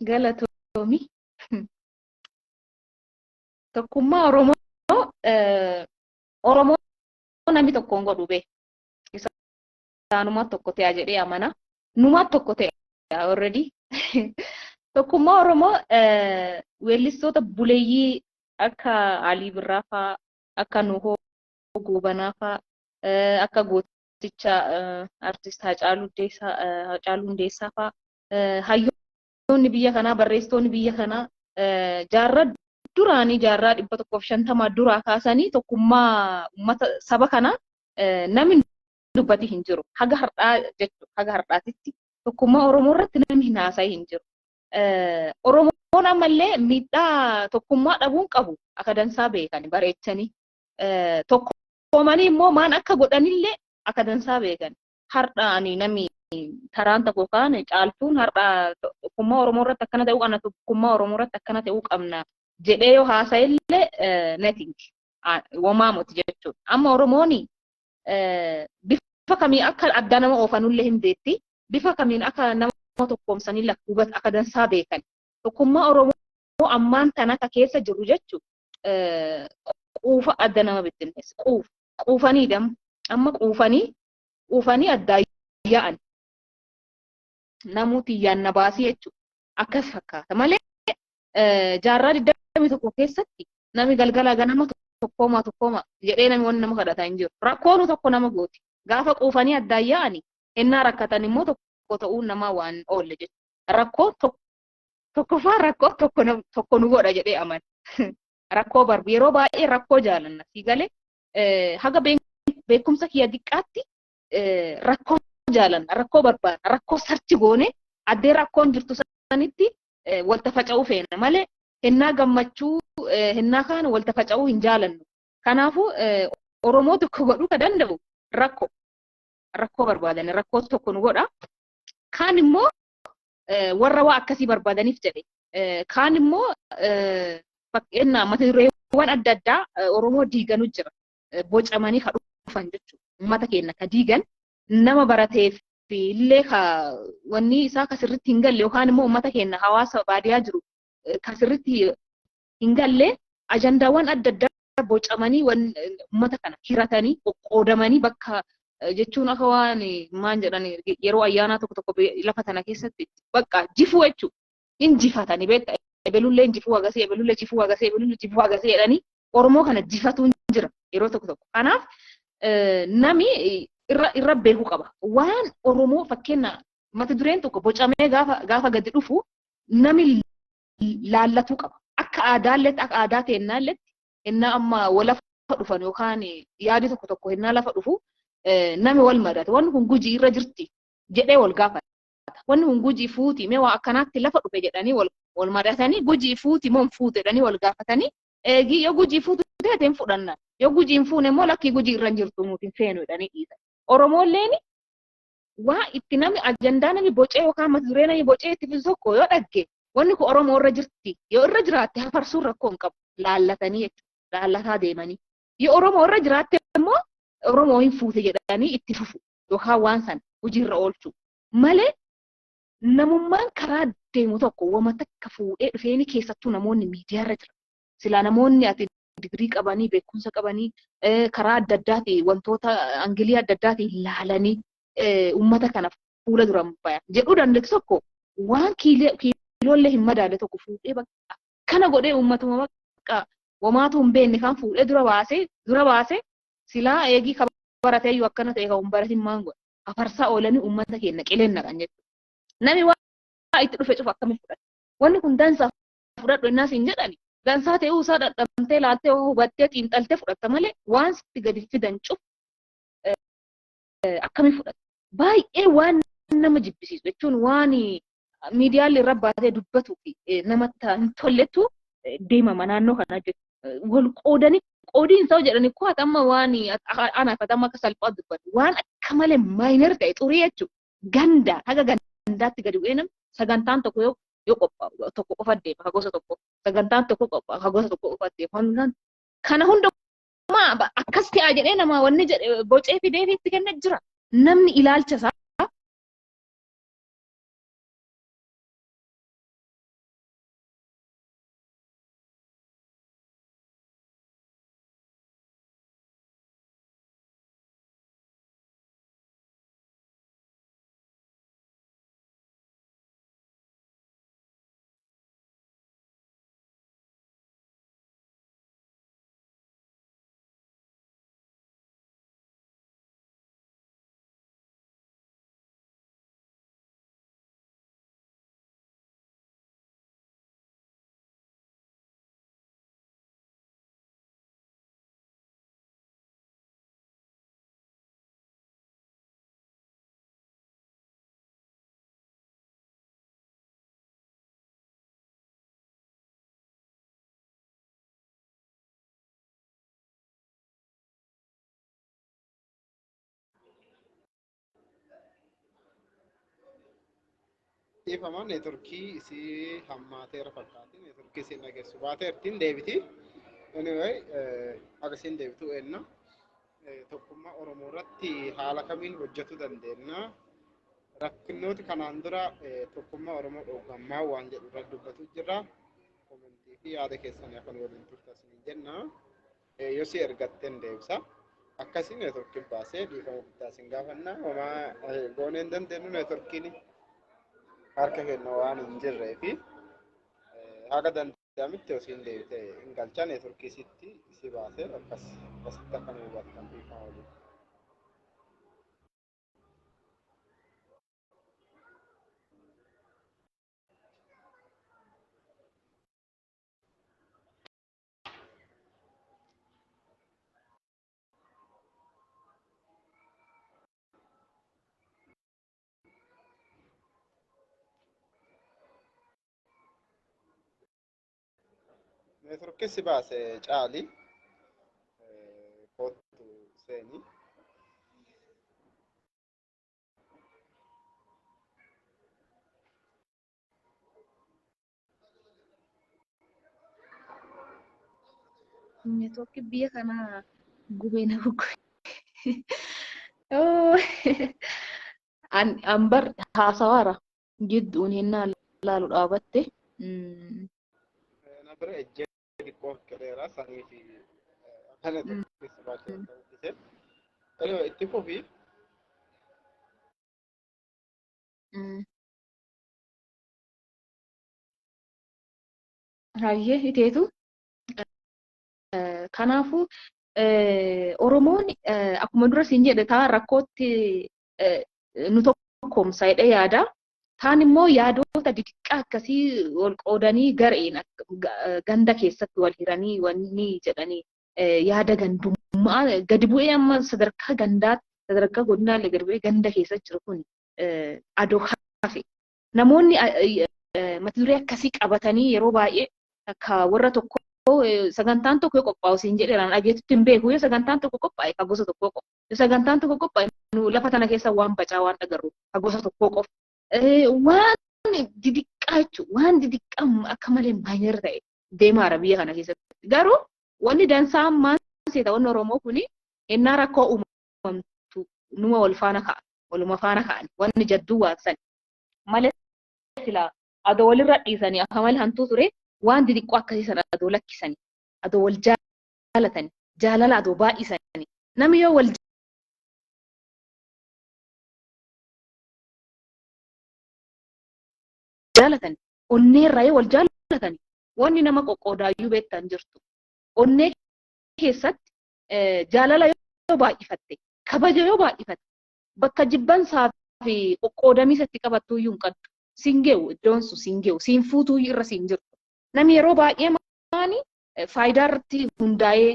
S2: Galatoomi. Tokkummaa Oromoo Oromoo namni tokkoon godhu bee. Isaanuma tokko ta'e jedhee amana. Numa tokko ta'e already. Tokkummaa Oromoo weellistoota buleeyyii akka Alii Birraa fa'aa, akka Nuhoo Goobanaa fa'aa, akka gooticha artist Hacaaluu Hundeessaa fa'aa, hayyoonni biyya kanaa, barreessitoonni biyya kanaa jaarraa duraanii jaarraa 150 duraa kaasanii tokkummaa uummata saba kanaa namni dubbati hin jiru. Haga har'aa jechuudha. Haga har'aatitti tokkummaa Oromoo irratti namni hin haasa'e hin jiru. Oromoon ammallee miidhaa tokkummaa dhabuun qabu akka dansaa beekan bareechanii. Tokkoomanii immoo maan akka godhanillee akka dansaa beekan. Har'aanii namni taraan tokko kaan caaltuun har'aa tokkummaa Oromoo irratti akkana ta'uu qabna, tokkummaa Oromoo irratti akkana ta'uu qabna jedhee yoo haasa'ellee nothing womaa moti jechuudha. Amma Oromooni bifa kamiin akka adda nama oofanullee hin beekti. Bifa kamiin akka nama tokkoomsanii lakkuubatti akka dansaa beekan. Tokkummaa Oromoo ammaan tana akka keessa jiru jechuudha. Quufa adda nama bittinneessa. Quufanii amma quufanii addaa yaa'an. Namooti yaanna baasii jechuudha. Akkas fakkaata malee jaarraa 21 keessatti nami galgala ganama tokkooma jedhee nami wanni nama kadhataa hin jiru. Rakkoonu tokko nama gooti. Gaafa quufanii addaa yaa'ani ennaa rakkatan immoo tokko ta'uu namaa waan oolle jechuudha. Rakkoo tokkoffaa rakkoo tokko nu godha jedhee amana. Rakkoo barbu yeroo baay'ee rakkoo jaalanna. Si galee haga beekumsa kiyya diqqaatti rakkoo jaalanna. Rakkoo barbaanna. Rakkoo sarchi goone addee rakkoon jirtu sanitti walta faca'uu feena malee hennaa gammachuu hennaa kana walta faca'uu hin jaalannu. Kanaafuu Oromoo tokko godhuu ka danda'u rakkoo barbaadan rakkoo tokko nu godha. Kaan immoo warra waa akkasii barbaadaniif jedhe. Kaan immoo fakkeenyaa mata dureewwan adda addaa Oromoo diiganu jira. Bocamanii ka dhufan jechuudha. Uummata keenya ka diigan nama barateef illee ka wanni isaa ka sirriitti hin galle yookaan immoo uummata keenya hawaasa baadiyyaa jiru ka sirriitti hin galle ajandaawwan adda addaa bocamanii uummata kana hiratanii qoqqoodamanii bakka jechuun akka waan maan jedhan yeroo ayyaanaa tokko lafa tana keessatti bakka jifuu jechuudha. Injifatanii beektaa ebelullee injifuu agasii ebelullee jifuu agasii ebelullee jifuu agasii jedhanii Oromoo kana jifatuun jira yeroo tokko. Kanaaf nami irra beekuu qaba. Waan Oromoo fakkeenya mata dureen tokko bocamee gaafa gadi dhufu nami laallatuu qaba. Akka aadaalletti akka aadaa teennaalletti innaa amma walafa dhufan yookaan yaadi tokko innaa lafa dhufu nami wal madata. Wanni kun gujii irra jirti jedhee wal gaafata. Wanni kun gujii fuuti mee waa akkanaatti lafa dhufe jedhanii wal madatanii gujii fuuti moo fuute jedhanii wal gaafatanii eegi yoo gujii fuutu ta'een fudhanna. Yoo gujii hin fuune immoo lakkii gujii irra jirtu nuti hin feenu jedhanii dhiisan. Oromoolleen waa itti namni ajandaa namni bocee yookaan mata duree namni bocee itti fidu tokko yoo dhagge wanni kun Oromoo irra jirti yoo irra jiraatte hafarsuun rakkoo hin qabu laallatanii jechuudha laallataa deemanii yoo Oromoo irra jiraatte immoo Oromoo hin fuute jedhanii itti fufu yookaan waan san hojiirra oolchu malee namummaan karaa deemu tokko wama takka fuudhee dhufeeni keessattuu namoonni miidiyaarra jiran silaa namoonni ati digirii qabanii beekumsa qabanii karaa adda addaatiin wantoota angilii adda addaatiin ilaalanii uummata kana fuula duran bayan jedhuu dandeessu tokko waan kiiloollee hin madaale tokko fuudhee bakka kana godhee uummatuma bakka wamaatu hin beekne kan fuudhee dura baasee silaa eegii baratee iyyuu akkana ta'e kan baratin maan godha afarsaa oolanii uummata keenya qileenna kan jechuudha. Nami waa itti dhufe cufa akkamiin fudhata? Wanni kun dansaa fudhadhu innaas hin jedhani. Dansaa ta'uu isaa dadhabamtee laaltee hubattee xiinxaltee fudhatta malee waan sitti gadi fidan cufa akkamiin fudhata? Baay'ee waan nama jibbisiisu jechuun waan miidiyaan irra baatee dubbatu fi namatti hin tolletu deemama naannoo kana jechuudha. Wal qoodanii qoodiin isaa jedhanii koo amma waan anaaf amma akka salphaa dubbatu waan akka malee maayiner ta'e xurii jechuudha. Ganda haga gandaatti gadi bu'ee namni sagantaan tokko yoo qophaa'u tokko qofa deema ka gosa tokko sagantaan tokko qophaa'u ka gosa tokko qofa deema. Kana hunda akkas ta'a jedhee nama wanni jedhe bocee fidee itti kennee jira. Namni ilaalcha isaa
S1: Ifama neetworkii si hammaateera fakkaate neetworkii si nageessu baateertiin deebiti. Anyway, akkasiin deebitu eenna. Tokkummaa Oromoo irratti haala kamiin hojjetuu dandeenya? Rakkinooti kanaan dura tokkummaa Oromoo dhoogammaa waan jedhu irratti dubbatu jira. Komentii fi yaada keessanii akka waliin turtanii jenna. Yoo si ergatteen deebisa. Akkasiin neetworkiin baasee dhiifama guddaa sin gaafanna. Homaa goonee hin dandeenyu neetworkiin harka kenna waan hin jirree fi haga danda'amitti yoo siin deebite hin galcha neetworkii sitti si baasee akkasitti akka nu hubattan dhiifama waliin. Neetworkii si baase caali kootu seeni.
S2: Neetworkii biyya kana gubee na buqqe. Oh, an bar haasawaara jidduun hinnaa laalu dhaabatte.
S1: Na bira ejjee xiqqoo kireera sanii fi kana neetworkii si baasee ta'uu Anyway, itti fufi.
S2: Hayyee hiteetu. Kanaafuu Oromoon akkuma dura siin jedhe taa rakkootti nu tokkoomsa jedhee yaada. Taan immoo yaadota xixiqqaa akkasii ol qoodanii gareen ganda keessatti wal hiranii wanni jedhanii yaada gandummaa gadi bu'ee amma sadarkaa gandaatti sadarkaa godinaalee gadi bu'ee ganda keessa jiru kun adoo hafe. Namoonni mata duree akkasii qabatanii yeroo baay'ee akka warra tokko sagantaan tokko qophaa'u siin jedheeraan dhageetutti hin beeku yoo sagantaan tokko qophaa'e ka gosa tokko qofa yoo sagantaan tokko qophaa'e lafa tana keessa waan bacaa waan agarru ka gosa tokko qofa waan didiqqaa jechuudha waan didiqqaa akka malee maayinir ta'e deemaara biyya kana keessatti garuu wanni dansaan maan seeta wanni Oromoo kuni ennaa rakkoo uumamtu numa wal faana ka'a waluma faana ka'an wanni jadduu waansan malee silaa adoo walirra dhiisanii akka malee hantuu ture waan didiqqoo akkasii sana adoo lakkisanii adoo wal jaalatanii jaalala adoo baay'isanii namni yoo wal jaalatan onneerraa yoo wal jaalatan wanni nama qoqqoodaayyuu beektan jirtu onnee keessatti jaalala yoo baay'ifatte kabaja yoo baay'ifatte bakka jibbansaa fi qoqqoodamii isatti qabattuuyyuu hin qabdu singeewu iddoon sun singeewu siin fuutuuyyuu irra siin jirtu namni yeroo baay'ee maani faayidaa irratti hundaa'ee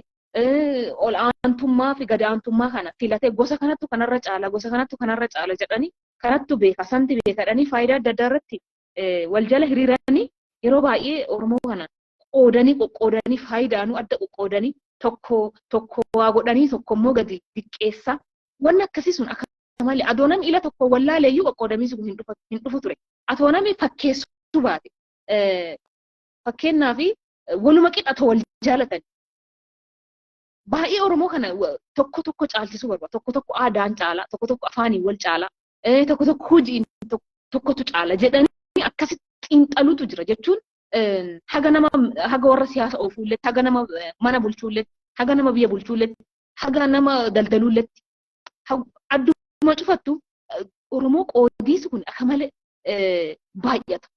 S2: ol aantummaa fi gad aantummaa kana filatee gosa kanattu kanarra caala gosa kanattu kanarra caala jedhanii kanattu beeka santi beekadhanii faayidaa adda addaa irratti wal jala hiriiranii yeroo baay'ee Oromoo kana qoodanii qoqqoodanii faayidaanuu adda qoqqoodanii tokko waa godhanii tokko immoo gadi diqqeessa wanni akkasii sun akka malee adoo namni ila tokko wallaaleeyyuu qoqqoodamii sun hin dhufu ture atoo namni fakkeessuu baate fakkeenyaaf waluma qixatoo wal jaalatan baay'ee Oromoo kana tokko caalchisuu barbaada tokko aadaan caala tokko afaaniin wal caala tokko hojiin tokkotu caala jedhanii akkasitti xiinxaluutu jira jechuun haga warra siyaasa oofuulletti haga nama mana bulchuulletti haga nama biyya bulchuulletti haga nama daldaluulletti adduma cufattu Oromoo qoodiisi kun akka malee baay'ata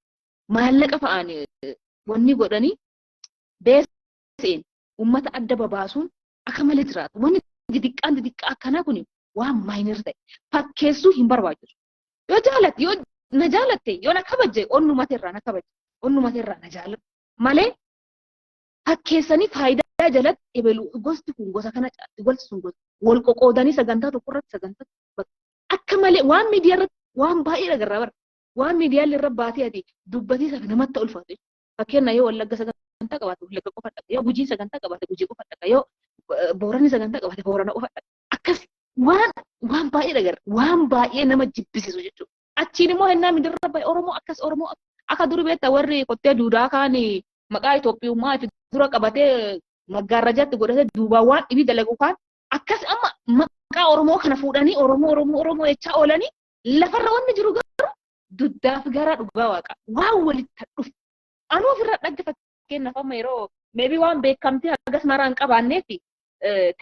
S2: maallaqa fa'aan wanni godhanii beeseen uummata adda babaasuun akka malee jiraatu wanni didiqqaa akkanaa kun waan maayinir ta'e fakkeessuu hin barbaachisu yoo jaalatte yoo na jaalatte yoo na kabaje onnumate irraa na kabaje onnumate irraa na jaalatu malee fakkeessanii faayidaa jalatti ebelu gosti kun gosa kana caatti gosti sun gosa wal qoqqoodanii sagantaa tokko irratti sagantaa akka malee waan miidiyaa irratti waan baay'ee dhagarraa bara waan miidiyaa irra baatee ati dubbatiisa namatti ulfaatu fakkeenyaa yoo Wallagga sagantaa qabaate Wallagga qofa dhaqa yoo Gujii sagantaa qabaate Gujii qofa dhaqa yoo Boorani sagantaa qabaate Boorana qofa dhaqa akkas waan baay'ee dhagarra waan baay'ee nama jibbisiisu jechuudha achiin immoo hennaa midirra bahe Oromoo akkas Oromoo akka duri beektaa warri qottee duudaa kaani maqaa Itoophiyummaa itti dura qabatee maggaarrajatti godhatee duubaa waan dhibii dalagu kaan akkas amma maqaa Oromoo kana fuudhanii Oromoo jechaa oolanii lafarra wanni jiru garuu duddaaf gara dhugaa waaqa waan walitti dhufu anuu ofirra dhagge fakkeenyaaf amma yeroo maybe waan beekamtii hagas maraan qabaanneefi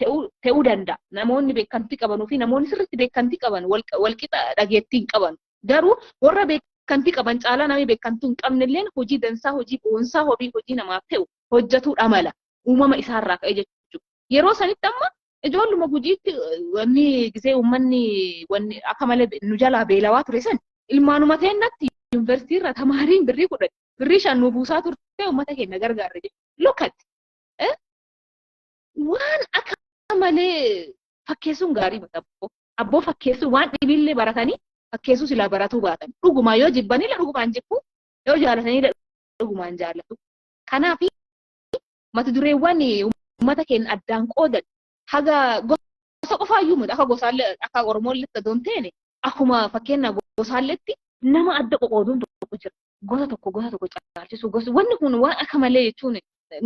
S2: ta'uu danda'a namoonni beekamtii qabanuu fi namoonni sirriitti beekamtii qaban walqixa dhageettii hin qaban garuu warra beekamtii qaban caalaa namni beekamtii hin qabnelleen hojii dansaa hojii boonsaa hojii namaaf ta'u hojjetuudha mala uumama isaarraa ka'e jechuudha yeroo sanitti amma ijoolluma gujiitti wanni gisee uummanni wanni akka malee nu jalaa beelawaa ture san ilmaanuma teennatti yuunivarsiitii irraa tamaariin birrii 5 nu buusaa turte uummata keenya gargaarre jechuudha lookatti waan akka malee fakkeessuun gaarii mata abboo fakkeessuun waan dhibillee baratanii fakkeessuu silaa baratuu baatan dhugumaa yoo jibbanii dhugumaan jibbu yoo jaalatanii dhugumaan jaallatu kanaaf mata dureewwan uummata keenya addaan qoodan haga gosa qofaayyuu mata akka gosaallee akka Oromoolletta doon ta'e akkuma fakkeenya gosaalletti nama adda qoqooduun tokko jira gosa tokko caalchisu gosa wanni kun waan akka malee jechuun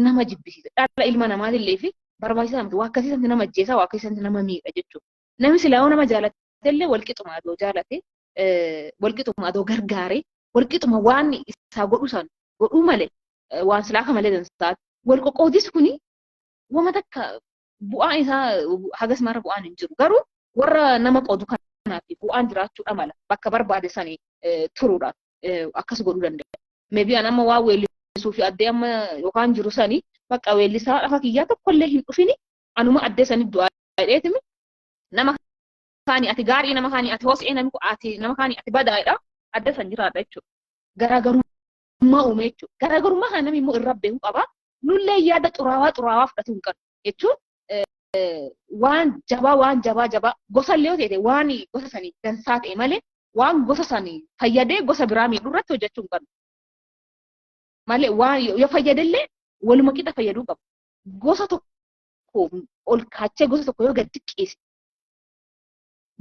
S2: nama jibbisiisa dhala ilma namaatillee fi barbaachisaa miti waa akkasiisanti nama ajjeesaa waa akkasiisanti nama miidha jechuudha namni silaa nama jaalatellee walqixuma adoo jaalate walqixuma adoo gargaare walqixuma waan isaa godhuu malee waan silaa akka malee dansaati wal qoqoodis kuni wama takka bu'aan isaa hagas mara bu'aan hin jiru garuu warra nama qoodu kanaaf bu'aan jiraachuudha mala bakka barbaade sanii turuudhaaf akkas godhuu danda'a. Maybe amma waa weellisuu fi addee amma yookaan jiru sanii bakka weellisaa lafa kiyyaa tokkollee hin dhufini anuma addee sanii du'aa dheetimi nama kaanii ati gaarii nama kaanii ati hoosee nama kaanii ati badaadha addee san jiraadha jechuudha. Garaagarummaa uume jechuudha. Garaagarummaa kana namni immoo irra beekuu qaba. Nullee yaada xuraawaa fudhatu hin qabu jechuun waan jabaa gosallee yoo ta'e waan gosa sanii dansaa ta'e malee waan gosa sanii fayyadee gosa biraa miidhuu irratti hojjechuu hin qabu. Malee waan yoo fayyadellee waluma qixa fayyaduu qabu. Gosa tokko ol kaachee gosa tokko yoo gadi xiqqeesse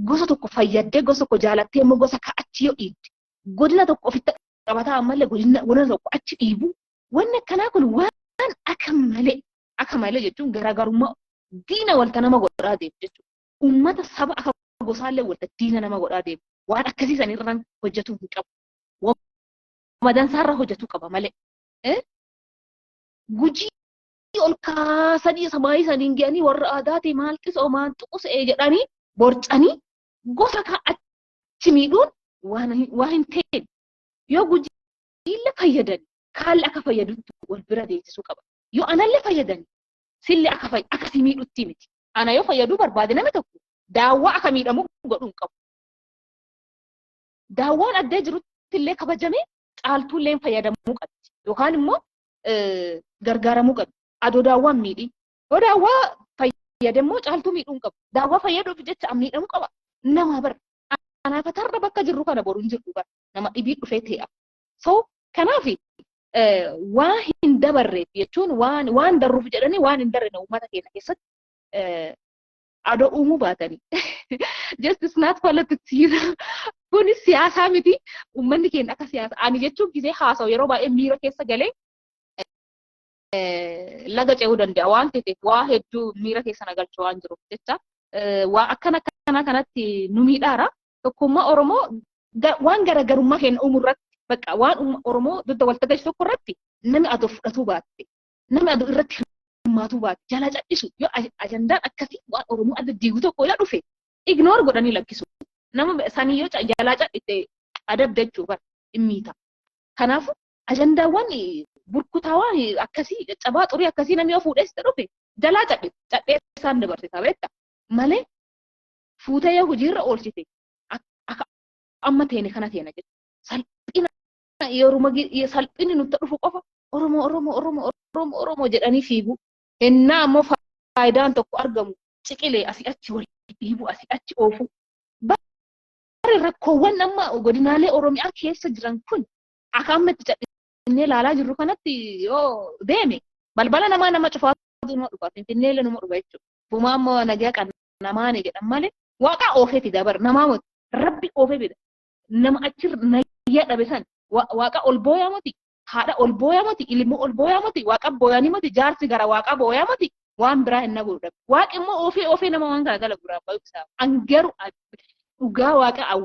S2: gosa tokko fayyadee gosa tokko jaalattee immoo gosa ka'achi yoo dhiibde godina tokko ofitti qabataa ammallee godina tokko achi dhiibu wanni akkanaa kun waan akka malee jechuun garaagarummaa diina walta nama godhaa deemu jechuudha. Uummata saba akka gosaallee walta diina nama godhaa deemu waan akkasii sanirraan hojjetuu hin qabu. Madansaarra hojjetuu qaba malee. Gujii ol kaasanii samaayii saniin ga'anii warra aadaati maal qisoo maal tuqusee jedhanii borcanii gosa ka'achi miidhuun waan hin ta'e yoo gujiillee fayyadan kaalli akka fayyadutti wal bira deemsisuu qaba. Yoo anallee fayyadan sillee akka si miidhutti miti. Ana yoo fayyaduu barbaade nama tokko daawwaa akka miidhamu godhuu hin qabu. Daawwaan addee jirutti illee kabajamee caaltuullee fayyadamuu qabdi. Yookaan immoo gargaaramuu qabdi. Adoo daawwaan miidhi. Yoo daawwaa fayyadammoo caaltuu miidhuu hin qabu. Daawwaa fayyaduuf jecha miidhamuu qaba. Nama bara. Anaafatarra bakka jirru kana boru hin jirru bara. Nama dhibii dhufee ta'e. So kanaaf waan hin dabarreef jechuun waan darruuf jedhanii waan hin darrine uummata keenya keessatti adoo uumuu baatanii. Just is not politics. Kuni siyaasaa miti. Uummanni keenya akka siyaasa. Ani jechuun gisee haasa'u yeroo baay'ee miira keessa galee laga ce'uu danda'a waan ta'eef waa hedduu miira keessa nagalchuu waan jiruuf jecha waa akkana kanatti nu miidhaara. Tokkummaa Oromoo waan garaagarummaa keenya uumuu irratti bakka waan Oromoo dudda waltajjii tokko irratti namni adoo fudhatuu baatte namni adoo irratti hirmaatuu baatte jala cadhisu yoo ajandaan akkasii waan Oromoo adda diigu tokko ila dhufe ignoor godhanii lakkisu. Nama sanii yoo jalaa cadhite adabda jechuudha dhimmiita. Kanaafuu ajandaawwan burkutaawwan akkasii caccabaa xurii akkasii namni yoo fuudhee dhufe jalaa cadhee isaan dabarsita beekta malee fuutee yoo hojiirra oolchite akka amma teene kana teena jechuudha. Salphina yeroo salphini nutti dhufu qofa Oromoo jedhanii fiigu. Ennaa ammoo faayidaan tokko argamu ciqilee asii achi wal dhiibu asii achi oofu. Rakkoowwan amma godinaalee Oromiyaa keessa jiran kun akka amma itti cadhinee ilaalaa jirru kanatti yoo deeme balbala nama cufaatu nama dhufa finfinneellee nama dhufa jechuudha. Bumaa ammoo nagaa kan namaani jedhan malee waaqa oofeeti dabar namaa rabbi oofee bida. nama achir nayyaa dhabe san waaqa ol booyaa mati haadha ol booyaa mati ilmoo ol booyaa mati waaqa booyaanii mati jaarsi gara waaqa booyaa mati waan biraa hin naguudha waaqi immoo ofii nama waan garagala biraa baay'u isaa angaru dhugaa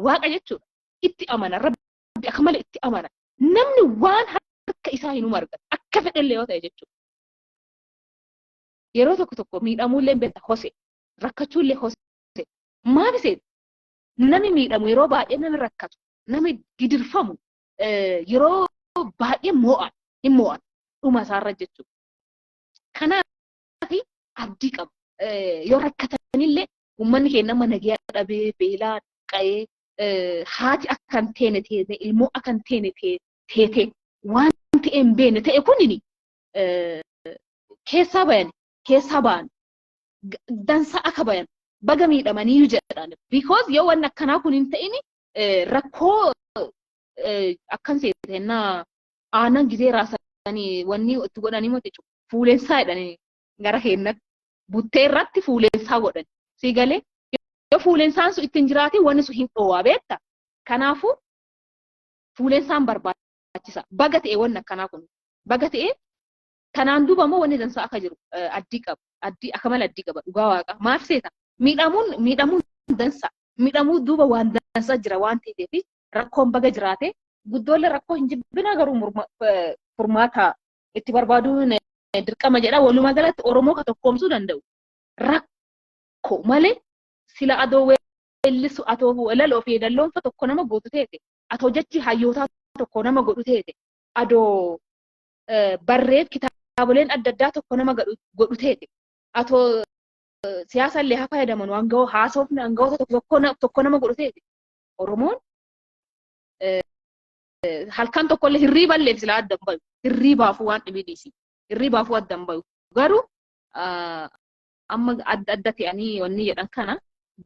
S2: waaqa jechuudha itti amana rabbi akka malee itti amana namni waan harka isaa hin argatu akka fedhallee yoo ta'e jechuudha yeroo tokko miidhamuullee beekta hose rakkachuullee hose maaf isee nami miidhamu yeroo baay'ee nami rakkatu nami gidirfamu yeroo baay'ee hin mo'an dhuma isaarra jechuudha. Kanaaf abdii qabu yoo rakkatanillee uummanni keenya nama nagayaa dhabee beelaa qa'ee haati akkan teene teene ilmoo akkan teene teete waan ta'e hin beekne ta'e kunini keessaa ba'an dansa akka bayan baga miidhamanii jedhan because yoo waan akkanaa kun hin ta'ini rakkoo akkan seetennaa aanan gizee raasanii wanni itti godhanii moo jechuudha fuuleensaa jedhanii gara keennatti buttee irratti fuuleensaa godhan si galee yoo fuuleensaan sun ittiin jiraate wanni sun hin dhoowwaa beekta kanaafuu fuuleensaan barbaachisa baga ta'e wanni akkanaa kun baga ta'e kanaan duuba moo wanni dansaa akka jiru addii qaba akka malee addii qaba dhugaa waaqa maaf seeta miidhamuun dansa miidhamuu duuba waan dansa jira waan ta'eef rakkoon baga jiraate guddoollee rakkoo hin jibbina garuu furmaata itti barbaaduun dirqama jedha walumaa galatti Oromoo ka tokkoomsuu danda'u rakkoo malee sila adoo weellisu atoo walal ofii dalloonfa tokko nama gootu teete atoo jechi hayyootaa tokko nama godhu teete adoo barreef kitaaboleen adda addaa tokko nama godhu teete atoo siyaasa illee haa fayyadaman waan ga'oo haasofni aangawoota tokko nama godhu teete Oromoon halkan tokko illee hirriiballee sila adda hin bayu hirriibaafuu waan dhibiidhiisi hirriibaafuu adda hin bayu garuu amma adda ta'anii wanni jedhan kana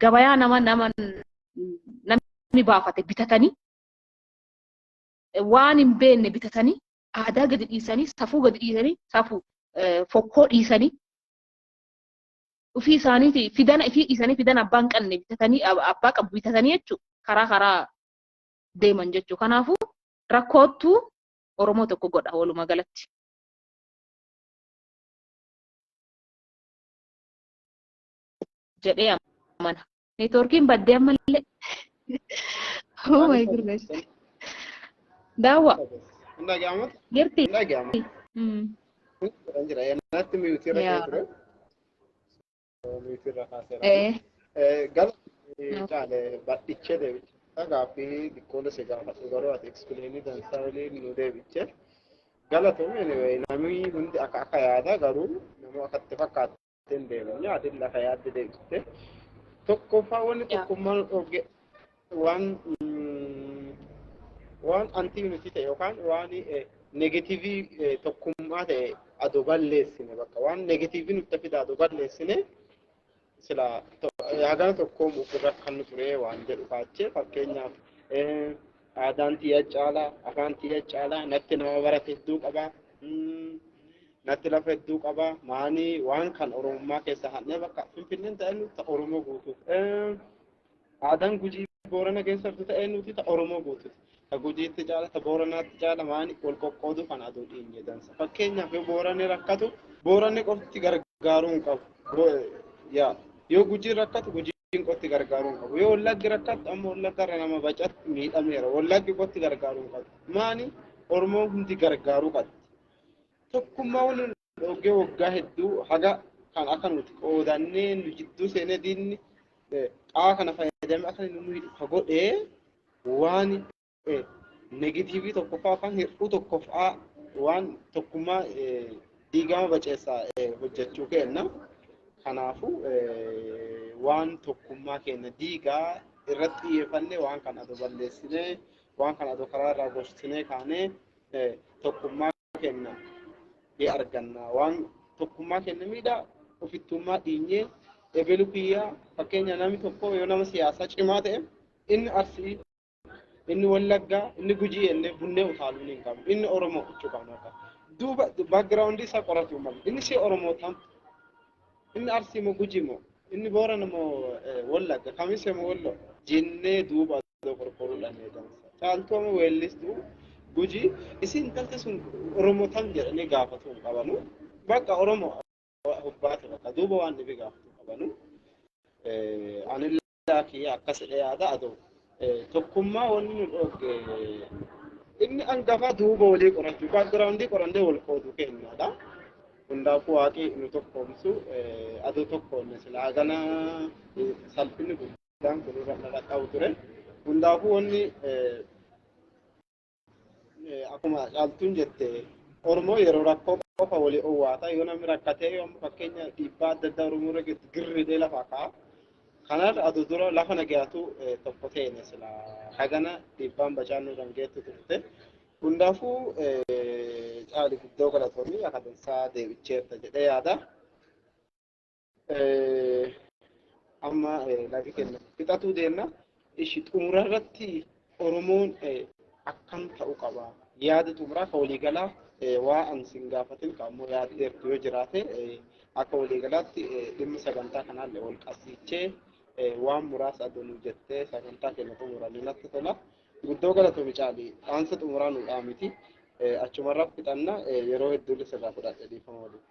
S2: gabayaa namni baafate bitatanii waan hin beekne bitatanii aadaa gadi dhiisanii safuu gadi dhiisanii safuu fokkoo dhiisanii ofii isaaniiti fidana ifii dhiisanii fidana abbaan qabne bitatanii abbaa qabu bitatanii jechuudha karaa deeman jechuudha kanaafuu rakkoottu Oromoo tokko godha walumaa galatti. Jedhee amana. Neetwoorkiin baddee ammallee. Oh my goodness. Daawwa.
S3: Ndagaamata.
S2: Girti.
S3: Ndagaamata. Jira yanatti miyuutira keessatti. Miyuutira kaasera. Gal caale badhichee deebiche. Gaaffii xiqqoolee si gaafatu garuu ati explainii dansaawlee nu deebiche. Galatoomii anyway namni hundi akka yaada garuu nama akkatti fakkaatee hin deemne yaadin lafa yaadde deebiste. Tokkoffaa wanni tokkummaan waan anti-unity ta'e yookaan waan negatiivii tokkummaa ta'e adoo balleessine bakka waan negatiivii nutti fida adoo balleessine sila hagana tokkoom ofirra kan nu ture waan jedhu kaachee fakkeenyaaf aadaan tiyya caalaa afaan tiyya caalaa natti nama barate hedduu qabaa natti lafa hedduu qabaa maanii waan kan Oromummaa keessa hannee bakka Finfinneen ta'e nuti Oromoo guutuu aadaan Gujii Boorana keessatti ta'e nuti ta Oromoo guutuu ta Gujiitti caala ta Booranaatti caala maanii wal qoqqoodu kan aduu dhiinje dansa fakkeenyaaf yoo Booranni rakkatu Booranni qofti gargaaruu hin qabu yoo Gujii rakkatu Gujiin qofti gargaaruu hin qabu yoo Wallaggi rakkatu amma Wallaggarra nama bacatti miidhameera Wallaggi qofti gargaaruu hin qabu maanii Oromoo hundi gargaaruu qabu tokkummaa waliin dhogee waggaa hedduu haga kan akka nuti qoodannee nu jidduu seenee diinni qaa kana fayyadamee akka nu godhee waan negatiivii tokkoffaa kan hir'uu tokkoffaa waan tokkummaa diigama baceessaa hojjechuu kenna kanaafuu waan tokkummaa kenna diigaa irratti xiyyeeffannee waan kana adoo balleessinee waan kana adoo karaa irraa gorsinee kaanee tokkummaa kenna arganna waan tokkummaa kenna miidhaa ofittummaa dhiinyee ebelu kiyyaa fakkeenya namni tokko yoo nama siyaasaa cimaa ta'e inni Arsii inni Wallaggaa inni Gujii illee bunnee utaaluu hin qabu inni Oromoo jechuu qabna duuba background isaa qoratu malu inni si Oromoo tam inni Arsii moo Gujii moo inni Boorana moo Wallagga kamise moo Wallo jennee duuba qorqoruu dhanee dansa. Caaltuuma weellistuu Guji isin intalti sun Oromoo tan jedhanii gaafatu hin qabanu. Bakka Oromoo hubbaate bakka duuba waan dhibi gaafatu qabanu. Anillaa kiyya akkas yaada adoo tokkummaa wanni nu dhooge inni angafaa duuba walii qorachuu baakgiraawundii qorannee wal qooduu kennaadha. Hundaafuu waaqii nu tokkoomsu adoo tokkoomne silaa gana salphinni guddaan kun irra dhaqaa'u ture. Hundaafuu wanni akkuma caaltuun jette Oromoo yeroo rakkoo qofa walii owwaata yoo namni rakkatee yoo fakkeenya dhiibbaa adda addaa Oromoo irra girridee lafaa kaa'a. Kanarra aduu dura lafa nagaatu tokko ta'e sila hagana dhiibbaan bacaanuu dangeettu turte. Hundaafuu caali guddoo galatoomii akka dansaa deebicheerta jedhee yaada. Amma lagi kenna fixatuu deemna. Ishi xumura irratti Oromoon akkam ta'uu qaba. Yaada xumuraa ka waliigalaa waa an sin gaafatin kaammoo yaaddeertu yoo jiraate akka waliigalaatti dhimmi sagantaa kanaallee wal qabsiichee waan muraasa adoonuu jettee sagantaa keenya xumuranii natti tola. Guddoo galatoomi caali dhaansa xumuraa nuudhaa miti. Achumarraa fixanna yeroo hedduun sirraa fudhadhe dhiifama waliin.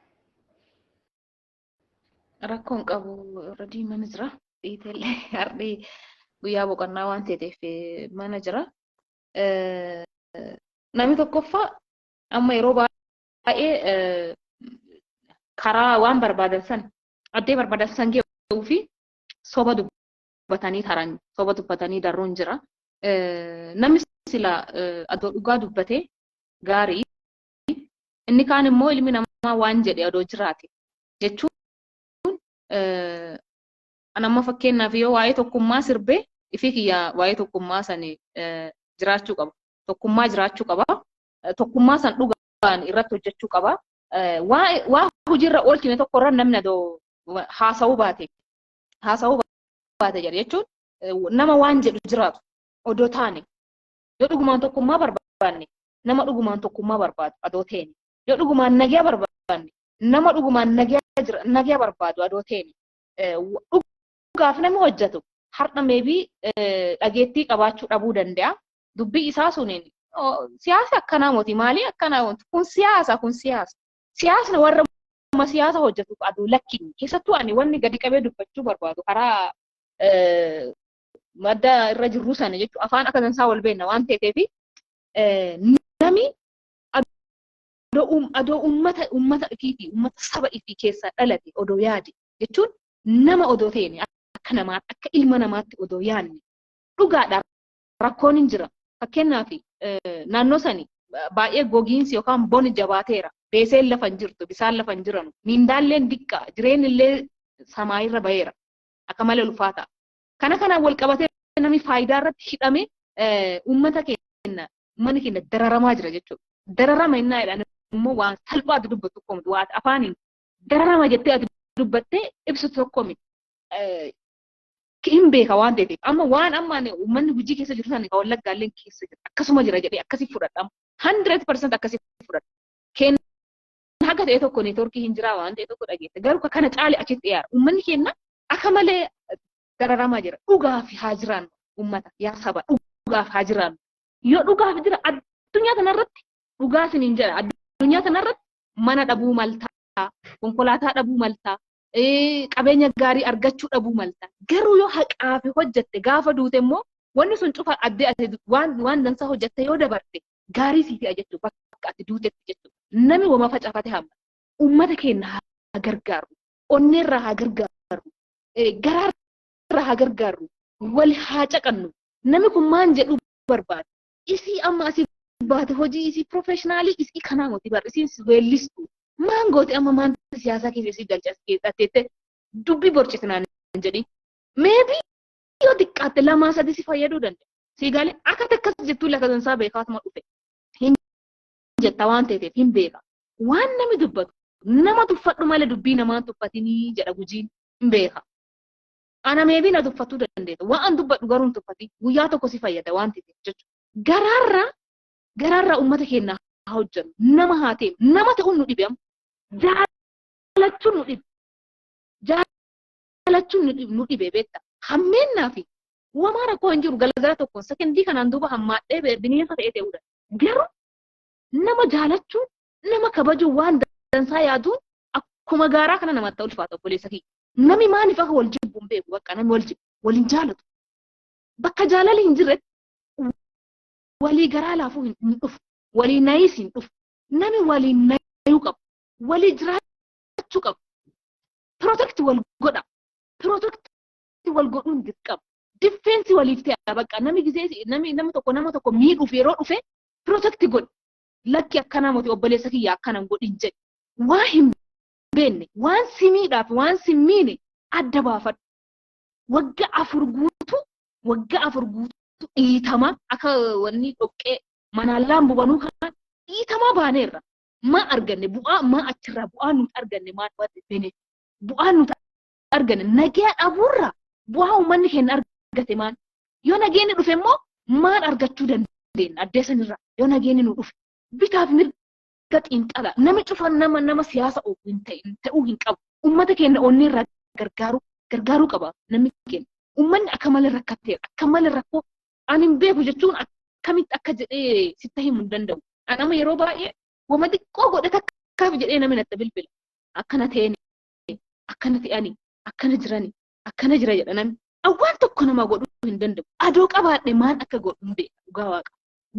S2: Rakkoon qabu irra diimana jira. Dhiitellee hardhii guyyaa boqonnaa waan ta'eef mana jira. Namni tokkoffaa amma yeroo baay'ee karaa waan barbaadan san addee barbaadan san ga'uu fi soba dubbatanii taran soba dubbatanii darruun jira. Namni sila adoo dhugaa dubbatee gaarii inni kaan immoo ilmi namaa waan jedhe adoo jiraate jechuun anamma fakkeenyaaf yoo waa'ee tokkummaa sirbee ifi kiyyaa waa'ee tokkummaa san jiraachuu qaba. Tokkummaa jiraachuu qaba. Tokkummaa san dhugaan irratti hojjechuu qaba. Waa hojiirra oolchine tokko irra namni adoo haasa'uu baate jedhe jechuun nama waan jedhu jiraatu odoo taane yoo dhugumaan tokkummaa barbaanne nama dhugumaan tokkummaa barbaadu adoo teene yoo dhugumaan nagaa barbaanne nama dhugumaan nagaa barbaadu adoo teene dhugaaf namni hojjetu har'a meebii dhageettii qabaachuu dhabuu danda'a. Dubbii isaa suniin siyaasa akkanaa moti maalii akkanaa wanti kun siyaasa. Siyaasni warra siyaasa hojjetu aduu lakkiin keessattuu ani wanni gadi qabee dubbachuu barbaadu karaa madda irra jirru sana jechuun afaan akka dansaa wal beekna waan ta'eef nami adoo uummata ifiiti uummata saba ifii keessaa dhalate odoo yaade jechuun nama odoo ta'e akka namaatti akka ilma namaatti odoo yaadne dhugaadhaan rakkoon hin jira. Fakkeenyaaf naannoo sani baay'ee gogiinsi yookaan boni jabaateera. Beeseen lafa hin jirtu, bisaan lafa hin jiranu, miindaalleen diqqaa, jireenyillee samaayirra baheera. Akka malee ulfaata. Kanaan wal qabatee namni faayidaa irratti hidhame uummanni keenya dararamaa jira jechuudha. Dararama innaa jedhan immoo waan salphaatti dubbatu tokko miti. Waan afaaniin dararama jettee ati dubbattee ibsitu tokko miti. Hin beeka waan ta'eef amma waan ammaan uummanni Gujii keessa jiru sana kan Wallaggaallee keessa jira akkasuma jira jedhee akkasii fudhadha. 100% akkasii fudhadha. Kenna haga ta'e tokko neetworkii hin jiraa waan ta'e tokko dhageesse garuu kana caalee achitti dhiyaara. Uummanni keenya akka malee dararamaa jira. Dhugaaf haa jiraannu uummata yaa saba dhugaaf haa jiraannu. Yoo dhugaaf jira addunyaa kanarratti dhugaa siniin jedha addunyaa kanarratti mana dhabuu maltaa konkolaataa dhabuu maltaa. Qabeenya gaarii argachuu dhabuu malta. Garuu yoo haqaa fi hojjette gaafa duute immoo wanni sun cufa addee ati waan dansaa hojjette yoo dabarte gaarii sii ta'a jechuudha bakka ati duutetti jechuudha. Namni wama facaafate hamma. Uummata keenya haa gargaaru. Onneerraa haa gargaaru. Garaarraa haa gargaaru. Wal haa caqannu. Namni kun maan jedhu barbaada. Isii amma asii baate hojii isii professionaalii isii kanaa moti barra isiin weellistu. Maan goote amma maan siyaasaa keessa isii galchas keessatti dubbii borcisinaan jedhi. Meebii yoo xiqqaatte lamaa sadii si fayyaduu danda'a. Siigaalee akka takkas jettuu lafa dansaa beekaatuma dhufe. Hin jetta waan ta'eef hin beeka. Waan namni dubbatu nama tuffadhu malee dubbii namaan tuffatinii jedha Gujiin hin beeka. Ana meebii na tuffatuu dandeessa. Waan dubbadhu garuu hin tuffati. Guyyaa tokko si fayyada waan ta'eef jechuudha. Garaarraa uummata keenya haa hojjennu. Nama haa ta'e nama ta'uun nu dhibe. Jaalachuun nu dhibe. Jaalachuun nu dhibe beektaa. Hammeennaa fi Wama rakkoo hin jiru galgala tokko sekendii kanaan duuba hammaadhee bineensa ta'ee ta'uudha. Garuu nama jaalachuu nama kabajuu waan dansaa yaaduun akkuma gaaraa kana namatti ulfaata obboleessa kiyya. Nami maaliif akka wal jibbu hin beeku bakka nami wal jibbu waliin jaalatu. Bakka jaalali hin jirretti walii garaa laafuu hin dhufu. Walii nayis hin dhufu. Nami walii nayuu qabu. Walii jiraachuu qabu. Protect wal godha. Protect wal godhuun dirqama. Diffeensi waliif ta'e bakka nami gisee nama tokko miidhuuf yeroo dhufe protect godha. Lakki akkana moti obboleessa kiyya akkana godhin jedhe. Waa hin beenne waan simiidhaaf waan simmiine adda baafadhu. Wagga afur guutu dhiitama akka wanni dhoqqee manaallaan bubanuu kana dhiitama baaneerra. Ma arganne bu'aa ma achirraa bu'aa nuti arganne maal waati beene bu'aa nuti arganne nagaa dhabuurra bu'aa uummanni keenya argate maal yoo nageenyi dhufe immoo maal argachuu dandeenya addeessanirraa yoo nageenyi nu dhufe bitaaf mirga xiinxala nami cufa nama siyaasa ta'uu hin qabu uummata keenya onni irraa gargaaruu qaba namni keenya uummanni akka malee rakkatteera akka malee rakkoo ani hin beeku jechuun akkamitti akka jedhee sitti himuu hin danda'u anama yeroo baay'ee wama xiqqoo godhata akkaaf jedhee namni natti bilbila akkana ta'eni akkana ta'ani akkana jirani akkana jira jedha namni awwaan tokko nama godhuu hin danda'u adoo qabaadhe maal akka godhu hin beeku dhugaa waaqa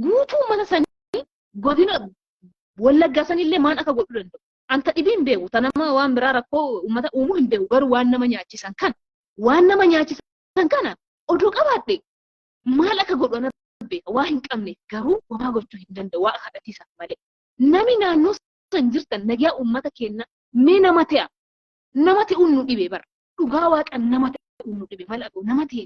S2: guutuu mana sanii godina wallaggaa sanillee maal akka godhuu danda'u anta dhibii hin beeku tanama waan biraa rakkoo uummata uumuu hin beeku garuu waan nama nyaachisan kana odoo qabaadhe maal akka godhu ana beeka waa hin qabne garuu wamaa gochuu hin danda'u waa kadhatiisa malee nami naannoo san jirtan nagaa uummata keenya mee nama ta'uun nu dhibee bara dhugaa waaqa nama ta'uun nu dhibee malee nama ta'e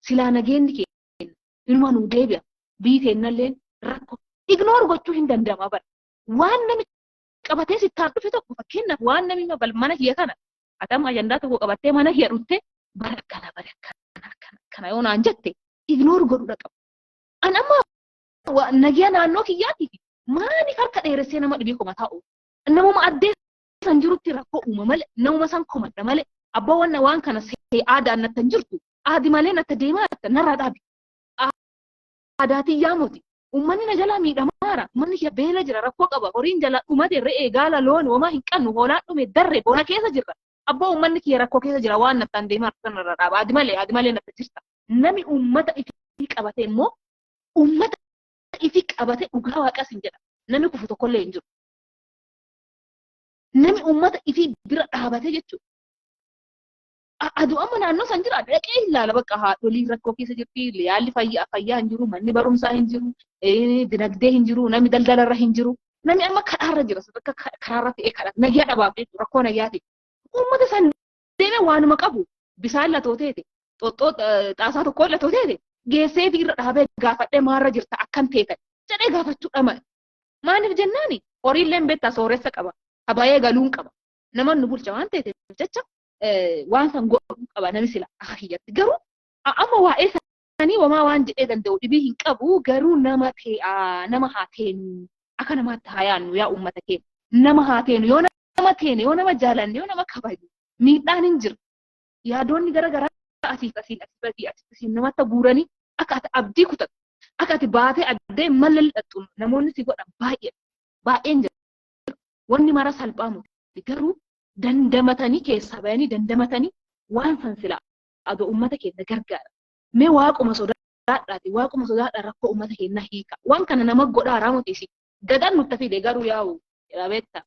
S2: silaa nageenyi keenya ilma nu deebi'a biyyi keenyallee rakkoo ignoor gochuu hin danda'ama bara waan nami qabatee sittaan dhufe tokko fakkeenyaaf waan nami mana kiyya kana atama ajandaa tokko qabattee mana kiyya dhutte bara kana yoo naan jette ignoor godhuudha qaba. An amma nagaa naannoo kiyyaatiif maaliif harka dheeressee nama dhibee koma taa'u? Namuma addeessan jirutti rakkoo uuma malee namuma san komadha malee abbaa waan kana see aadaan natti hin jirtu aadi malee natti deemaa narraa dhaabi. Aadaatiin yaamuti uummanni na jalaa miidhamaara manni kiyya beela jira rakkoo qaba horiin jala dhumate re'ee gaala loon wamaa hin qabnu hoolaan dhume darre bona keessa jirra. Abbaa uummanni kiyya rakkoo keessa jira waan nattaan deemaa narraa dhaaba aadi malee natti jirta. Nami uummata ifi qabate immoo uummata ifi qabate dhugaa waaqas hin jedha. Nami kufu tokkollee hin jiru. Nami uummata ifi bira dhaabate jechuudha. Aduu amma naannoo san jira dhaqee ilaala bakka haadholii rakkoo keessa jirti yaalli fayyaa hin jiru manni barumsaa hin jiru dinagdee hin jiru nami daldalarra hin jiru nami amma karaarra jira bakka karaarra ta'ee kadhata nagaa dhabaaf rakkoo nagaati. Uummata san deemee waanuma qabu bisaan latooteete xoxxoo xaasaa tokko latooteete geessee fi irra dhaabee gaafadhee maarra jirta akkan teetan jedhee gaafachuu dhama. Maaliif jennaani horiillee beektaa sooressa qaba habaayee galuun qaba namoonni bulcha waan ta'eef jecha waan san godhuu qaba nami sila akka kiyyatti garuu amma waa'ee isaanii wamaa waan jedhee danda'u dhibii hin qabu garuu nama haa teenu akka namaatti haa yaannu yaa uummata keenya nama haa teenu yoo nama teene yoo nama jaalanne yoo nama kabaju miidhaan hin jiru yaadoonni garagaraa asii namatti guuranii akka ati abdii kutatu akka ati baatee addee malee lixattu namoonni si godhan baay'een jira wanni mara salphaa muti garuu dandamatanii keessaa bayanii dandamatanii waan san silaa adoo uummata keenya gargaara mee waaquma sodaadhaa rakkoo uummata keenya hiika waan kana nama godhaa raamutiisi gadaan nutti fide garuu yaa'u beektaa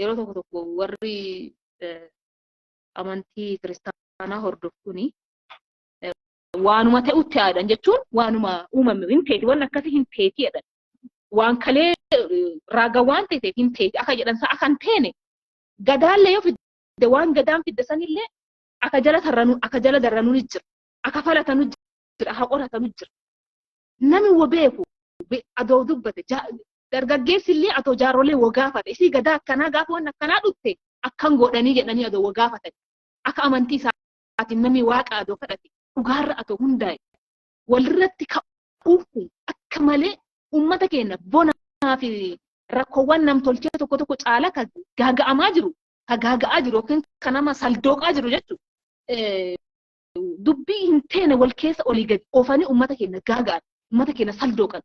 S2: yeroo tokko warri amantii kiristaanaa hordoftuuni waanuma ta'utti yaadan jechuun waanuma uumame hin teeti waan akkasii hin teeti jedhan waan kalee raaga waan ta'eef hin teeti akka jedhan sa'a kan teene gadaallee yoo fidde waan gadaan fidde sanillee akka jala darranuu jira akka falatanu jira akka qoratanu jira nami wo beeku adoo dubbate dargaggeessillee atoo jaaroolee wo gaafate isii gadaa akkanaa gaafa waan akkanaa dhutte akkan godhanii jedhanii adoo wo gaafatan akka amantii isaatiin nami waaqa adoo kadhate dhugaarra atoo hundaa'e walirratti ka'uuf akka malee uummata keenya bonaa fi rakkoowwan namtolchee tokko caala kan gaaga'amaa jiru yookiin kan nama saldooqaa jiru jechuudha. dubbii hin teene wal keessa olii gadi oofanii uummata keenya gaagaan uummata keenya saldooqan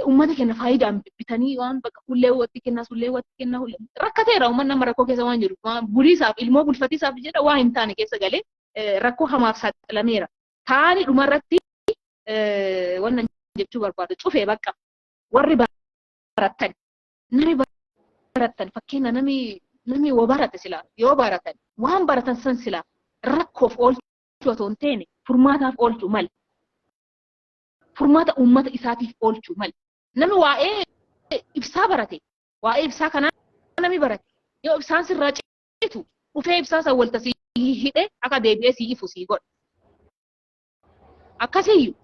S2: uummata keenya faayidaan bitanii waan bakka hullee watti kenna rakkateera uummanni nama rakkoo keessa waan jiru buliisaaf ilmoo bulfatiisaaf jedha waa hin taane keessa galee rakkoo hamaaf saaxilameera taani dhumarratti wannan jechuu barbaadu cufee bakka warri baratan nami baratan fakkeenya nami waa barate sila yoo baratan waan baratan san sila rakkoof oolchuu otoo hin taane furmaataaf oolchuu mal furmaata uummata isaatiif oolchuu mal nami waa'ee ibsaa barate waa'ee ibsaa kanaa nami barate yoo ibsaan sirraa citu dhufee ibsaa san walta sii hidhe akka deebi'ee sii ifu sii godha akkasiyyuu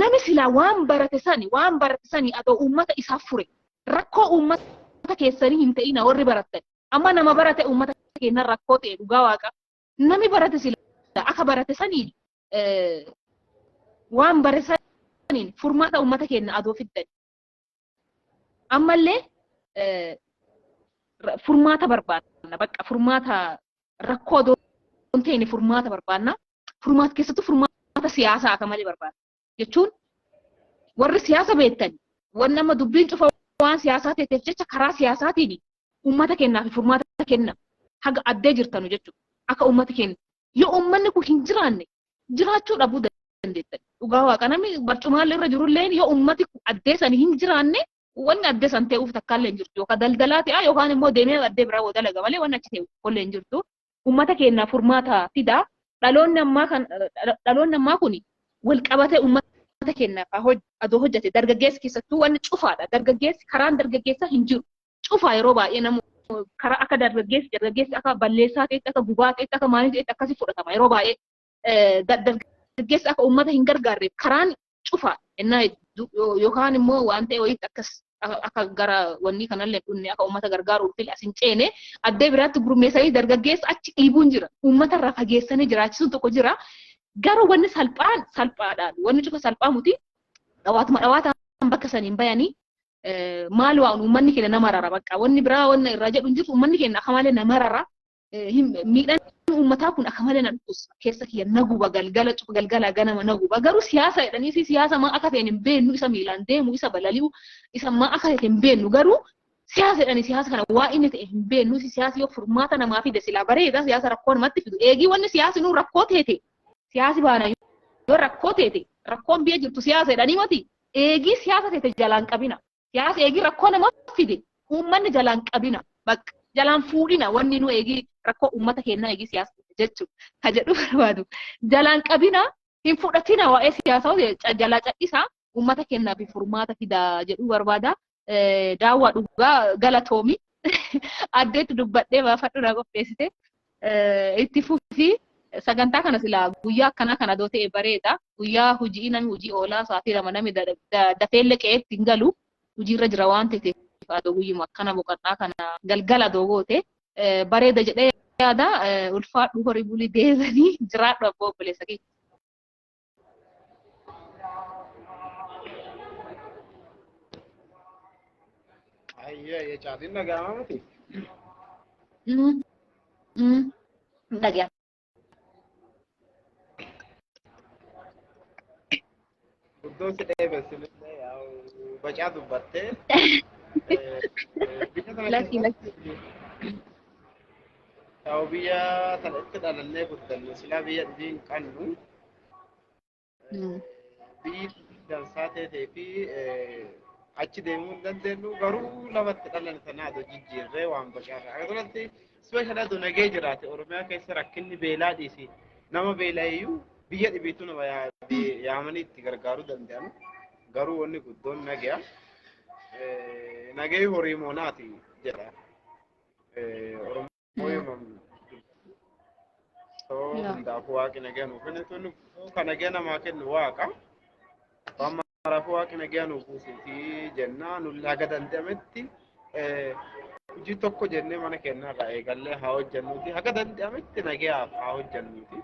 S2: nami sila waan barate sani adoo uummata isaaf fure rakkoo uummata keessanii hin ta'ina warri baratan amma nama barate uummata keenya rakkoo ta'e dhugaa waaqa nami barate sila akka barate saniin waan bare saniin furmaata uummata keenya adoo fiddan ammallee furmaata barbaadna bakka furmaata rakkoo adoo hin ta'ine furmaata barbaadna furmaata keessattuu furmaata siyaasaa akka malee barbaadna jechuun warri siyaasa beektan waan amma dubbiin cufa waan siyaasaa ta'eef jecha karaa siyaasaatiin uummata keenyaa fi furmaata kenna haga addee jirtanu jechuudha akka uummata keenya yoo uummanni kun hin jiraanne jiraachuu dhabuu dandeettan dhugaa waaqa namni barcumaallee irra jirullee yoo uummati kun addee sanii hin jiraanne wanni addee san ta'uuf takkaallee hin jirtu yookaan daldalaa ta'a yookaan immoo deemee addee biraa woo dalaga malee wanni achi ta'uuf hin jirtu uummata keenyaa furmaata fidaa dhaloonni ammaa kun wal qabatee uummata keenyaaf adoo hojjete dargaggeessi keessattuu wanni cufaadha dargaggeessi karaan dargaggeessa hin jiru cufaa yeroo baay'ee namu karaa akka dargaggeessi akka balleessaa ta'etti akka gubaa ta'etti akka maalii ta'etti akkasii fudhatama yeroo baay'ee dargaggeessi akka uummata hin gargaarreef karaan cufaa innaa yookaan immoo waan ta'e wayiitti akkas akka gara wanni kanallee dhunne akka uummata gargaaruuf fili asin ceene addee biraatti gurmeessanii dargaggeessa achi dhiibuun jira uummata irraa fageessanii jiraachisuun tokko jira garuu wanni salphaadhaan wanni cufa salphaa muti dhawaataan bakka saniin bayanii maal waan uummanni keenya nama rara bakka wanni biraa wanna irraa jedhu hin jirtu uummanni keenya akka malee nama rara miidhaan uummataa kun akka malee nan dhus keessa kiyya naguba galgala ganama naguba garuu siyaasa jedhanii fi siyaasa maa akka ta'e hin beennu isa miilaan deemu isa balali'u isa maa akka ta'e hin beennu garuu siyaasa jedhanii siyaasa kana waa inni ta'e hin beennu siyaasi yoo furmaata namaa fide silaa bareeda siyaasa rakkoo namatti fidu eegii wanni siyaasi nuu rakkoo teete siyaasi baana yoo rakkoo teete rakkoon biyya jirtu siyaasa jedhanii mati eegii siyaasa teete jalaan qabina siyaasa eegii rakkoo namatti fide uummanni jalaan qabina bakka jalaan fuudhina wanni nu eegii rakkoo uummata keenyaa eegii siyaasa jechuudha ka jedhu barbaadu jalaan qabina hin fudhatina waa'ee siyaasaa jalaa cadhisaa uummata keenyaa fi furmaata fidaa jedhu barbaada daawwaa dhugaa galatoomi addeetti dubbadhee baafadhu na qopheessite itti fufi sagantaa kana silaa guyyaa akkanaa kana doo ta'e bareeda guyyaa hojii namni hojii oolaa sa'aatii lama namni dafeellee qe'eetti hin galu hojiirra jira waan ta'eef adoo guyyuma akkana boqonnaa kana galgala doogoote bareeda jedhee yaada ulfaadhu horii bulii deebanii jiraadhu abbaa obboleessa kee.
S3: Ayya caatiin dhaga'amaa miti.
S2: Dhaga'ama.
S3: Guddoo si dheebessinillee bacaa dubbattee. Ta'u biyya sanatti dhalannee guddanne silaa biyya dhibii hin qabnu. Biyyi dansaa ta'ee fi achi deemuu hin dandeenyu garuu lafatti dhalan sanaa adoo jijjiirree waan bocaafa. Akkasumas ispeeshal adoo nagee jiraate Oromiyaa keessa rakkinni beelaa dhiisi nama beelaayyuu biyya dhibiitu nama yaamanii itti gargaaruu danda'an garuu wanni guddoon nagaya. Nagee horii moonaati jedha. Oromoo yommuu hundaafuu waaqni nagee nuuf kennu kan nagee namaa kennu waaqa. Rafu waaqni nagee nuuf buusuufi jennaa nuti haga danda'ametti hojii tokko jennee mana keenyarraa eegallee haa hojjennuuti haga danda'ametti nagee haa hojjennuuti.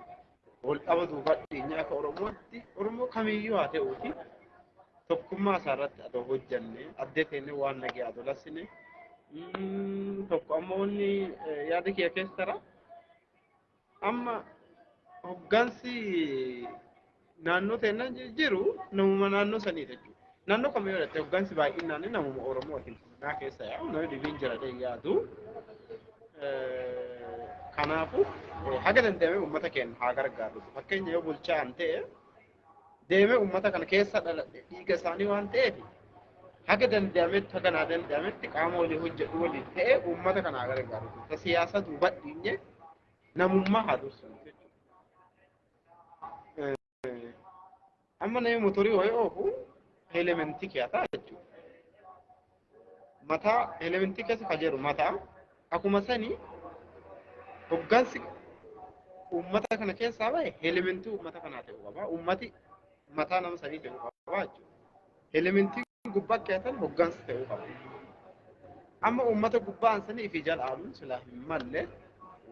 S3: Wal qaba duuba dhiyeenyaa akka Oromootti Oromoo kamiyyuu haa ta'uuti tokkummaa isaarratti adoo hojjenne addee keenya waan nagee adoo lassine tokko ammoo inni yaada kiyya keessa jira. amma hoggansi naannoo teenna jiru namuma naannoo sanii jechuudha. Naannoo kam yoo jedhatte hoggansi baay'inaan namuma Oromoo Finfinnee keessa yaa'u nama dhibiin jira yaadu. Kanaafuu haga danda'ame uummata keenya haa gargaaru. Fakkeenya yoo bulchaan ta'e deemee uummata kana keessa dhiiga isaanii waan ta'eef haga danda'ametti haga naa danda'ametti qaama walii hojjedhu waliin ta'e uummata kana haa gargaaru. Siyaasa duubadhiinye namummaa haa dursu. Amma namni motorii wayii oofu elementii keessaa jechuudha. Mataa elementii keessa kan jiru mataa akkuma sanii hoggansi uummata kana keessaa bahe elementii uummata kanaa ta'uu qaba. Uummati mataa nama sanii ta'uu qaba jechuudha. Elementiin gubbaa keessan hoggansi ta'uu qaba. Amma uummata gubbaan sanii fi jal'aaluun silaa hin malle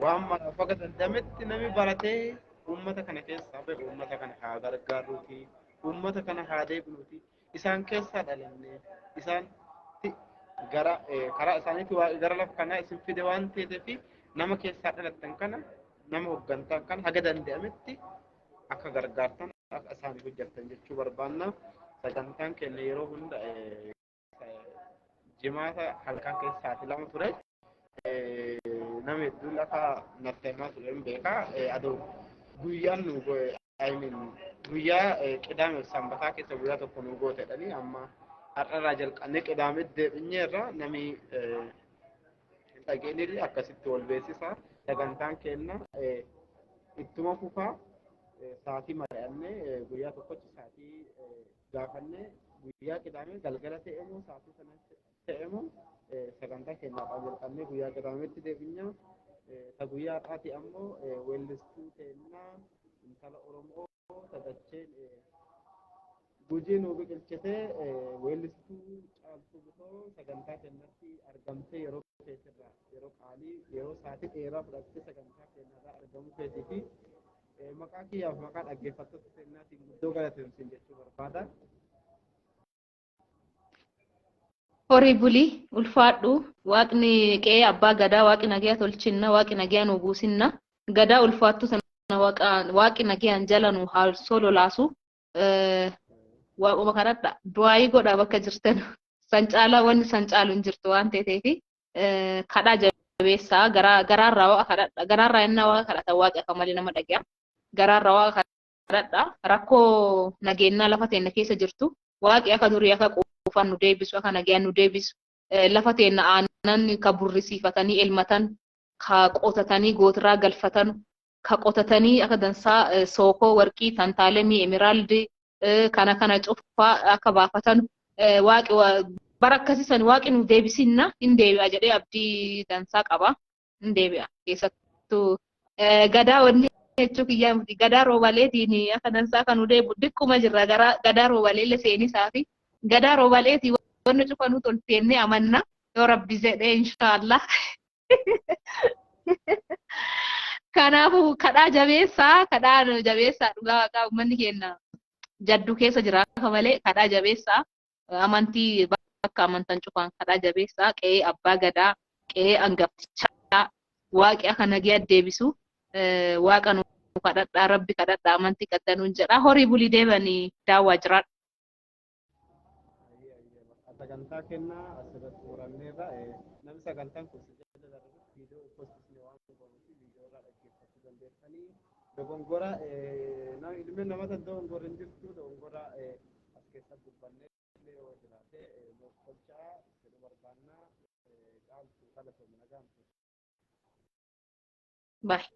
S3: waan maraaf akka danda'ametti namni baratee uummata kana keessaa bahe uummata kana haa gargaaruuti. Uummata kana haa deebinuuti. Isaan keessaa dhalannee isaan karaa isaaniitti gara lafa kanaa isin fide waan ta'eef nama keessaa dhalattan kana nama hoggantan kana haga danda'ametti akka gargaartan akka isaanii hojjettan jechuu barbaanna. Sagantaan keenya yeroo hunda jimaata halkan keessaati lama ture. Nama hedduun akka natti himaa ture hin beekaa. Adoo guyyaan nu guyyaa qidaame sanbataa keessa guyyaa tokko nu goote jedhanii amma har'arraa jalqabnee qidaame deebineerra namni dhageenyirri akkasitti wal beeksisa. Sagantaan keenya ittuma fufaa sa'aatii mari'annee guyyaa tokkotti sa'aatii gaafannee guyyaa qidaame galgala ta'emoo sa'aatii sana ta'emoo sagantaa keenyaadhaan jalqabnee guyyaa qidaametti deebinya. Ta guyyaa har'aati ammoo weellistuu keenyaa intala Oromoo sadacheen gujii nu biqilchitee weellistuu Caaltuu Butoo sagantaa keenyatti argamtee yeroo keessirraa yeroo qaalii yeroo sa'aatii dheeraa fudhattee sagantaa keenyarraa argamuu keetii fi maqaa kiyyaaf maqaa dhaggeeffattoota keenyaatiin guddoo galateemsin jechuu barbaada.
S2: Horii bulii ulfaadhu waaqni qe'ee abbaa gadaa waaqni nagaa tolchinna waaqni nagaa nu buusinna gadaa ulfaattu sana waaqni nagaan jala nu haalsoo lolaasu waaquma kanadha du'aayii godha bakka jirtan sancaalaa wanni sancaalu hin jirtu waan ta'eef kadhaa jabeessaa garaarraa waaqa kadhadha garaarraa innaa waaqa kadhata waaqi akka malee nama dhagaya garaarraa waaqa kadhadha rakkoo nageenyaa lafa teenya keessa jirtu waaqi akka durii akka quufan nu deebisu akka nagaan nu deebisu lafa teenya aannan ka burrisiifatanii elmatan ka qotatanii gootiraa galfatan ka qotatanii akka dansaa sookoo warqii tantaalemii emeraaldi kana cufaa akka baafatan waaqi bara akkasiisan waaqi nu deebisinna hin deebi'a jedhee abdii dansaa qaba hin deebi'a keessattuu gadaa wanni jechuu kiyyaa miti gadaa roobaleetiin akka dansaa kan nu deebi'u dikkuma jirra gadaa roobaleelle seenisaati gadaa roobaleetii wanni cufa nu tolteennee amanna yoo rabbi jedhee inshaallah. Kanaafuu kadhaa jabeessaa dhugaa waaqaa uummanni keenya jaddu keessa jira akka malee kadhaa jabeessaa amantii bakka amantan cufaan kadhaa jabeessaa qe'ee abbaa gadaa qe'ee angaftichaa waaqi akka nagaa deebisu waaqa nu kadhadhaa rabbi kadhadhaa amantii qaddanuun jedha horii bulii deebanii daawwaa jiraadha.
S3: Sagantaa kennaa asirratti muranneerra namni sagantaan kun viidiyoo postisne waan godhamuuf viidiyoo irraa dhaggeeffachuu dandeessanii dogongora nama ilmi namoota dogongora hin jirtu dogongora as keessa dubbannee yoo jiraate qolchaa jedhu barbaannaa caaltuu kadhatu nagaan.
S2: Bye.